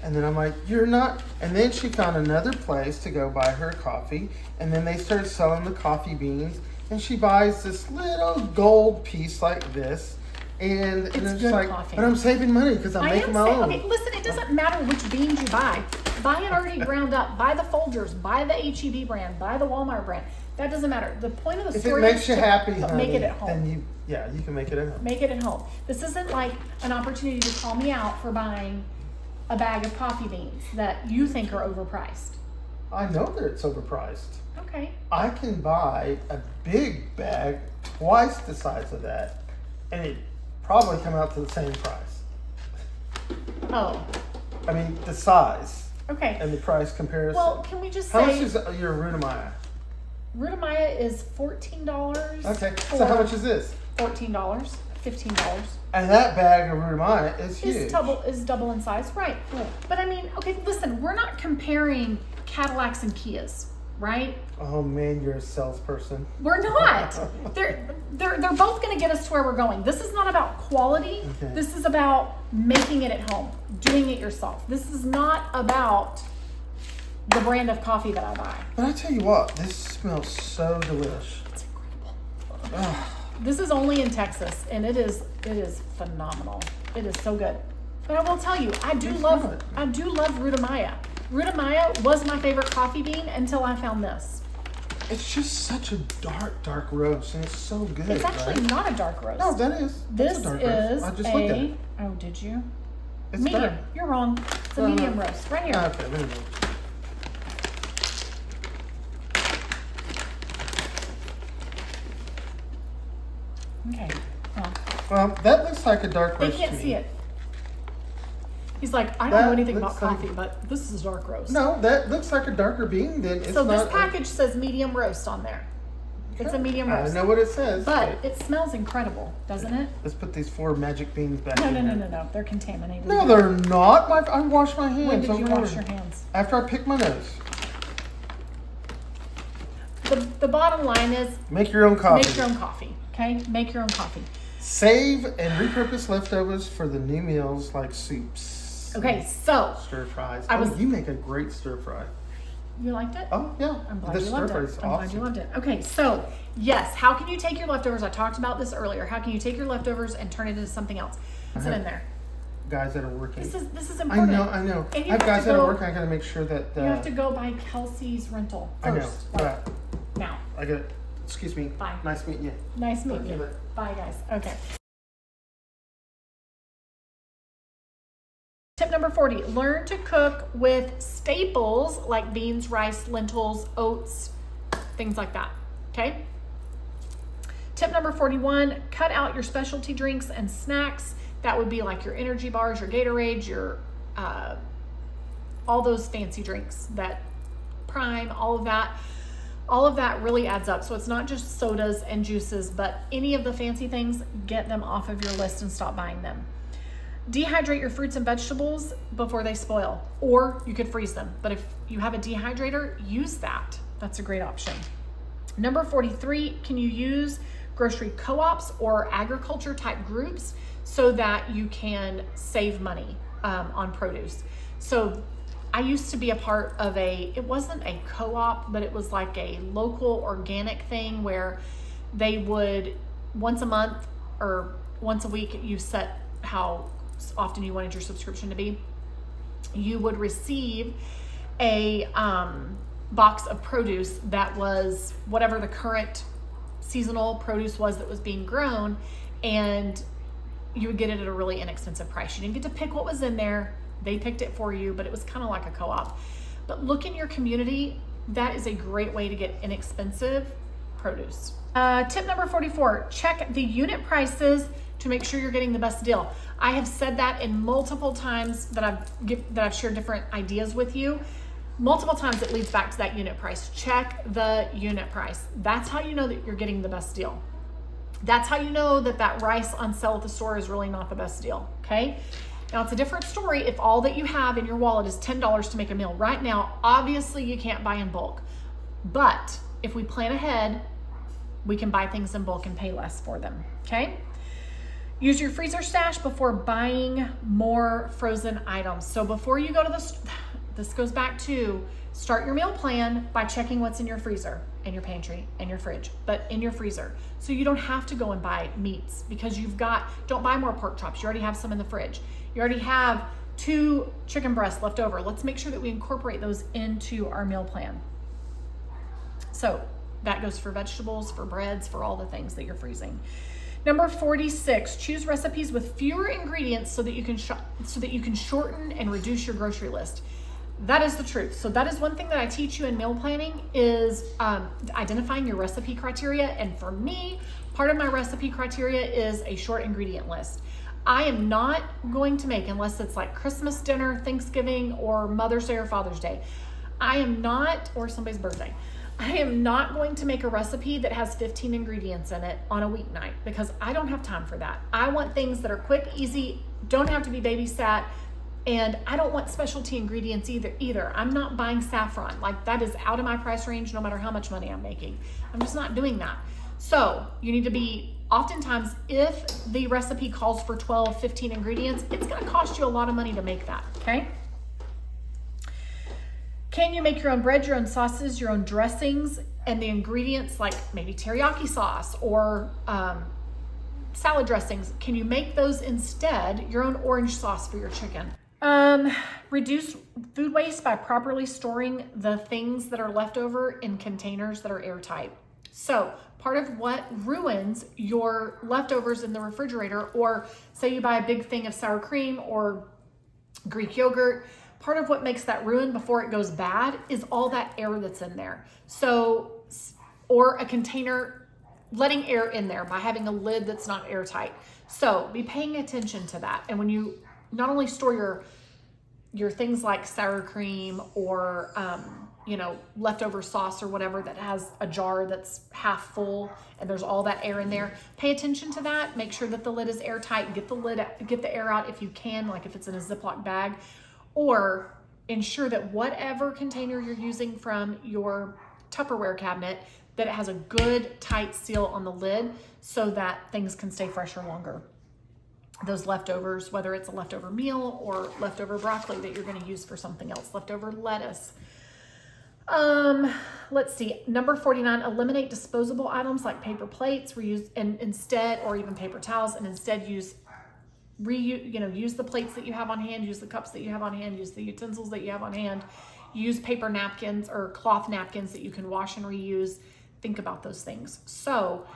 And then I'm like, you're not. And then she found another place to go buy her coffee. And then they started selling the coffee beans. And she buys this little gold piece like this. And it's good like, coffee. but I'm saving money because I'm making my own. Okay, listen, it doesn't matter which beans you buy. Buy it already ground up. Buy the Folgers. Buy the H-E-B brand. Buy the Walmart brand. That doesn't matter. The point of the story is if it makes you happy, honey, make it at home. Then you can make it at home. Make it at home. This isn't like an opportunity to call me out for buying a bag of coffee beans that you think are overpriced. I know that it's overpriced. Okay. I can buy a big bag twice the size of that, and it probably come out to the same price. Oh. I mean, the size. Okay. And the price comparison. Well, can we just how say... much is your Rudamaya? Rudamaya is $14. Okay, so how much is this? $14, $15. And that bag of Rudamaya is huge. Is double in size, right? Yeah. But I mean, okay, listen, we're not comparing Cadillacs and Kias, right? Oh man, you're a salesperson. We're not. they're both going to get us to where we're going. This is not about quality. Okay. This is about making it at home, doing it yourself. This is not about the brand of coffee that I buy. But I tell you what, this smells so delish. It's incredible. This is only in Texas, and it is phenomenal. It is so good. But I will tell you, I do It's love not. Rudamaya. Rudamaya was my favorite coffee bean until I found this. It's just such a dark roast, and it's so good. It's actually right? not a dark roast. No, that is. This That's a dark is roast. I just looked at it. Oh, did you? It's Medium. dark. You're wrong. It's a No, no. medium roast. Right here. Okay, there you go. Okay. Well, Well, that looks like a dark they roast. can't to me. see it. He's like, I don't That know anything about looks like- coffee, but this is dark roast. No, that looks like a darker bean. Then it's So not. this package says medium roast on there. It's a medium I roast. know what it says. But it smells incredible, doesn't it? Let's put these 4 magic beans back No, in no, here. no, no, no. They're contaminated. No, they're not. I wash my hands. When did you over wash here. your hands? After I pick my nose. The bottom line is Make your own coffee. make your own coffee. Okay? Make your own coffee. Save and repurpose leftovers for the new meals like soups. Okay, so Stir fries. I was- You make a great stir fry. you liked it? Oh, yeah. I'm glad the you stir loved fry it. is I'm glad you awesome. loved it. Okay, so yes, how can you take your leftovers? I talked about this earlier. How can you take your leftovers and turn it into something else? What's it in there? Guys that are working. This is I important. know. And I you have have guys to that go- are working. I gotta make sure that. You have to go by Kelsey's rental I know. first. Right. Like, now. I got. Excuse me. Bye. Nice meeting you. Nice meeting Okay, you. bye. Bye, guys. Okay. Tip number 40, learn to cook with staples like beans, rice, lentils, oats, things like that. Okay. Tip number 41, cut out your specialty drinks and snacks. That would be like your energy bars, your Gatorades, your all those fancy drinks, that Prime, all of that. All of that really adds up. So it's not just sodas and juices, but any of the fancy things, get them off of your list and stop buying them. Dehydrate your fruits and vegetables before they spoil, or you could freeze them. But if you have a dehydrator, use that. That's a great option. Number 43, can you use grocery co-ops or agriculture type groups so that you can save money on produce? So I used to be a part of it wasn't a co-op, but it was like a local organic thing where they would once a month or once a week, you set how often you wanted your subscription to be. You would receive a box of produce that was whatever the current seasonal produce was that was being grown, and you would get it at a really inexpensive price. You didn't get to pick what was in there. They picked it for you, but it was kind of like a co-op. But look in your community. That is a great way to get inexpensive produce. Tip number 44, check the unit prices to make sure you're getting the best deal. I have said that in multiple times that I've shared different ideas with you. Multiple times it leads back to that unit price. Check the unit price. That's how you know that you're getting the best deal. That's how you know that rice on sale at the store is really not the best deal, okay? Now, it's a different story if all that you have in your wallet is $10 to make a meal. Right now, obviously you can't buy in bulk, but if we plan ahead, we can buy things in bulk and pay less for them, okay? Use your freezer stash before buying more frozen items. So before you go to this goes back to start your meal plan by checking what's in your freezer and your pantry and your fridge, but in your freezer. So you don't have to go and buy meats because don't buy more pork chops. You already have some in the fridge. You already have 2 chicken breasts left over. Let's make sure that we incorporate those into our meal plan. So that goes for vegetables, for breads, for all the things that you're freezing. Number 46, choose recipes with fewer ingredients so that you can shorten and reduce your grocery list. That is the truth. So that is one thing that I teach you in meal planning is identifying your recipe criteria. And for me, part of my recipe criteria is a short ingredient list. I am not going to make, unless it's like Christmas dinner, Thanksgiving, or Mother's Day or Father's Day, or somebody's birthday. I am not going to make a recipe that has 15 ingredients in it on a weeknight because I don't have time for that. I want things that are quick, easy, don't have to be babysat, and I don't want specialty ingredients either. I'm not buying saffron. Like, that is out of my price range no matter how much money I'm making. I'm just not doing that. So you need to be, oftentimes, if the recipe calls for 12, 15 ingredients, it's gonna cost you a lot of money to make that, okay? Can you make your own bread, your own sauces, your own dressings, and the ingredients like maybe teriyaki sauce or salad dressings, can you make those instead your own orange sauce for your chicken? Reduce food waste by properly storing the things that are left over in containers that are airtight. So part of what ruins your leftovers in the refrigerator, or say you buy a big thing of sour cream or Greek yogurt, part of what makes that ruin before it goes bad is all that air that's in there. So, or a container, letting air in there by having a lid that's not airtight. So be paying attention to that. And when you not only store your things like sour cream or, leftover sauce or whatever that has a jar that's half full and there's all that air in there, pay attention to that. Make sure that the lid is airtight. Get the air out if you can, like if it's in a Ziploc bag, or ensure that whatever container you're using from your Tupperware cabinet, that it has a good tight seal on the lid so that things can stay fresher longer. Those leftovers, whether it's a leftover meal or leftover broccoli that you're going to use for something else, leftover lettuce. Let's see, number 49, eliminate disposable items like paper plates, reuse, and instead, or even paper towels, and instead use the plates that you have on hand, use the cups that you have on hand, use the utensils that you have on hand, use paper napkins or cloth napkins that you can wash and reuse. Think about those things. So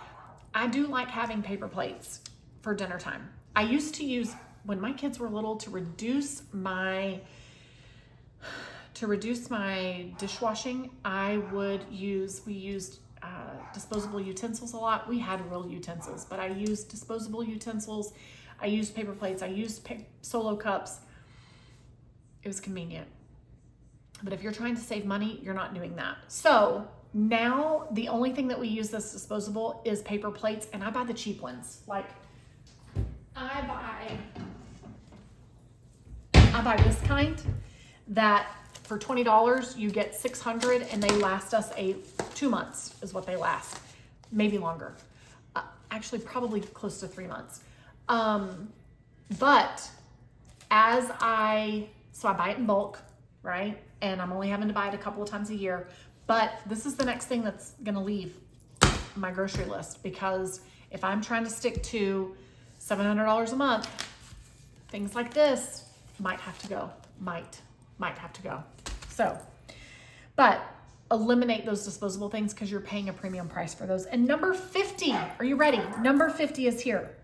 I do like having paper plates for dinner time. I used to use, when my kids were little, to reduce my dishwashing, we used disposable utensils a lot. We had real utensils, but I used disposable utensils. I used paper plates. I used solo cups. It was convenient. But if you're trying to save money, you're not doing that. So now the only thing that we use that's disposable is paper plates, and I buy the cheap ones. Like I buy this kind that for $20 you get 600, and they last us 2 months is what they last, maybe longer. Actually, probably close to 3 months. But so I buy it in bulk, right? And I'm only having to buy it a couple of times a year. But this is the next thing that's going to leave my grocery list, because if I'm trying to stick to $700 a month, things like this might have to go. Might have to go. So, but eliminate those disposable things because you're paying a premium price for those. And number 50, are you ready? Number 50 is here.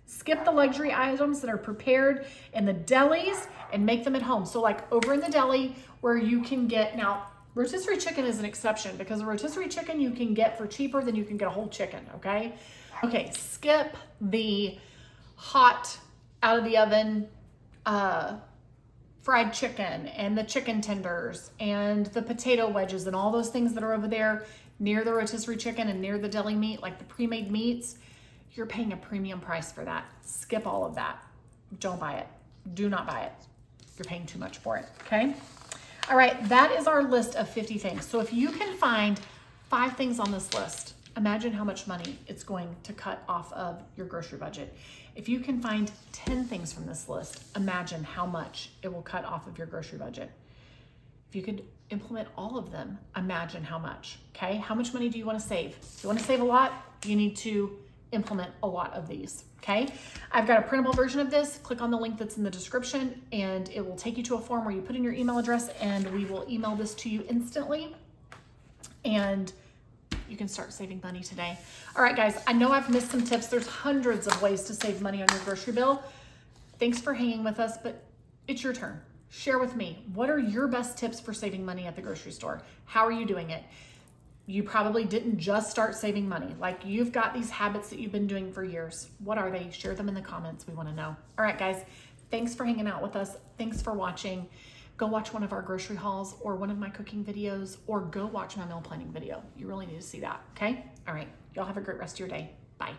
Skip the luxury items that are prepared in the delis and make them at home. So like over in the deli where you can get, now rotisserie chicken is an exception, because a rotisserie chicken you can get for cheaper than you can get a whole chicken, okay? Okay, skip the hot, out of the oven, fried chicken and the chicken tenders and the potato wedges and all those things that are over there near the rotisserie chicken and near the deli meat, like the pre-made meats. You're paying a premium price for that. Skip all of that. Don't buy it. Do not buy it. You're paying too much for it, okay? All right, that is our list of 50 things. So if you can find 5 things on this list, imagine how much money it's going to cut off of your grocery budget. If you can find 10 things from this list, imagine how much it will cut off of your grocery budget. If you could implement all of them, imagine how much, okay? How much money do you want to save? If you want to save a lot, you need to implement a lot of these, okay? I've got a printable version of this. Click on the link that's in the description and it will take you to a form where you put in your email address and we will email this to you instantly. And you can start saving money today. All right, guys, I know I've missed some tips. There's hundreds of ways to save money on your grocery bill. Thanks for hanging with us, but it's your turn. Share with me. What are your best tips for saving money at the grocery store? How are you doing it? You probably didn't just start saving money. Like, you've got these habits that you've been doing for years. What are they? Share them in the comments. We want to know. All right, guys, thanks for hanging out with us. Thanks for watching. Go watch one of our grocery hauls or one of my cooking videos, or go watch my meal planning video. You really need to see that, okay? All right, y'all have a great rest of your day. Bye.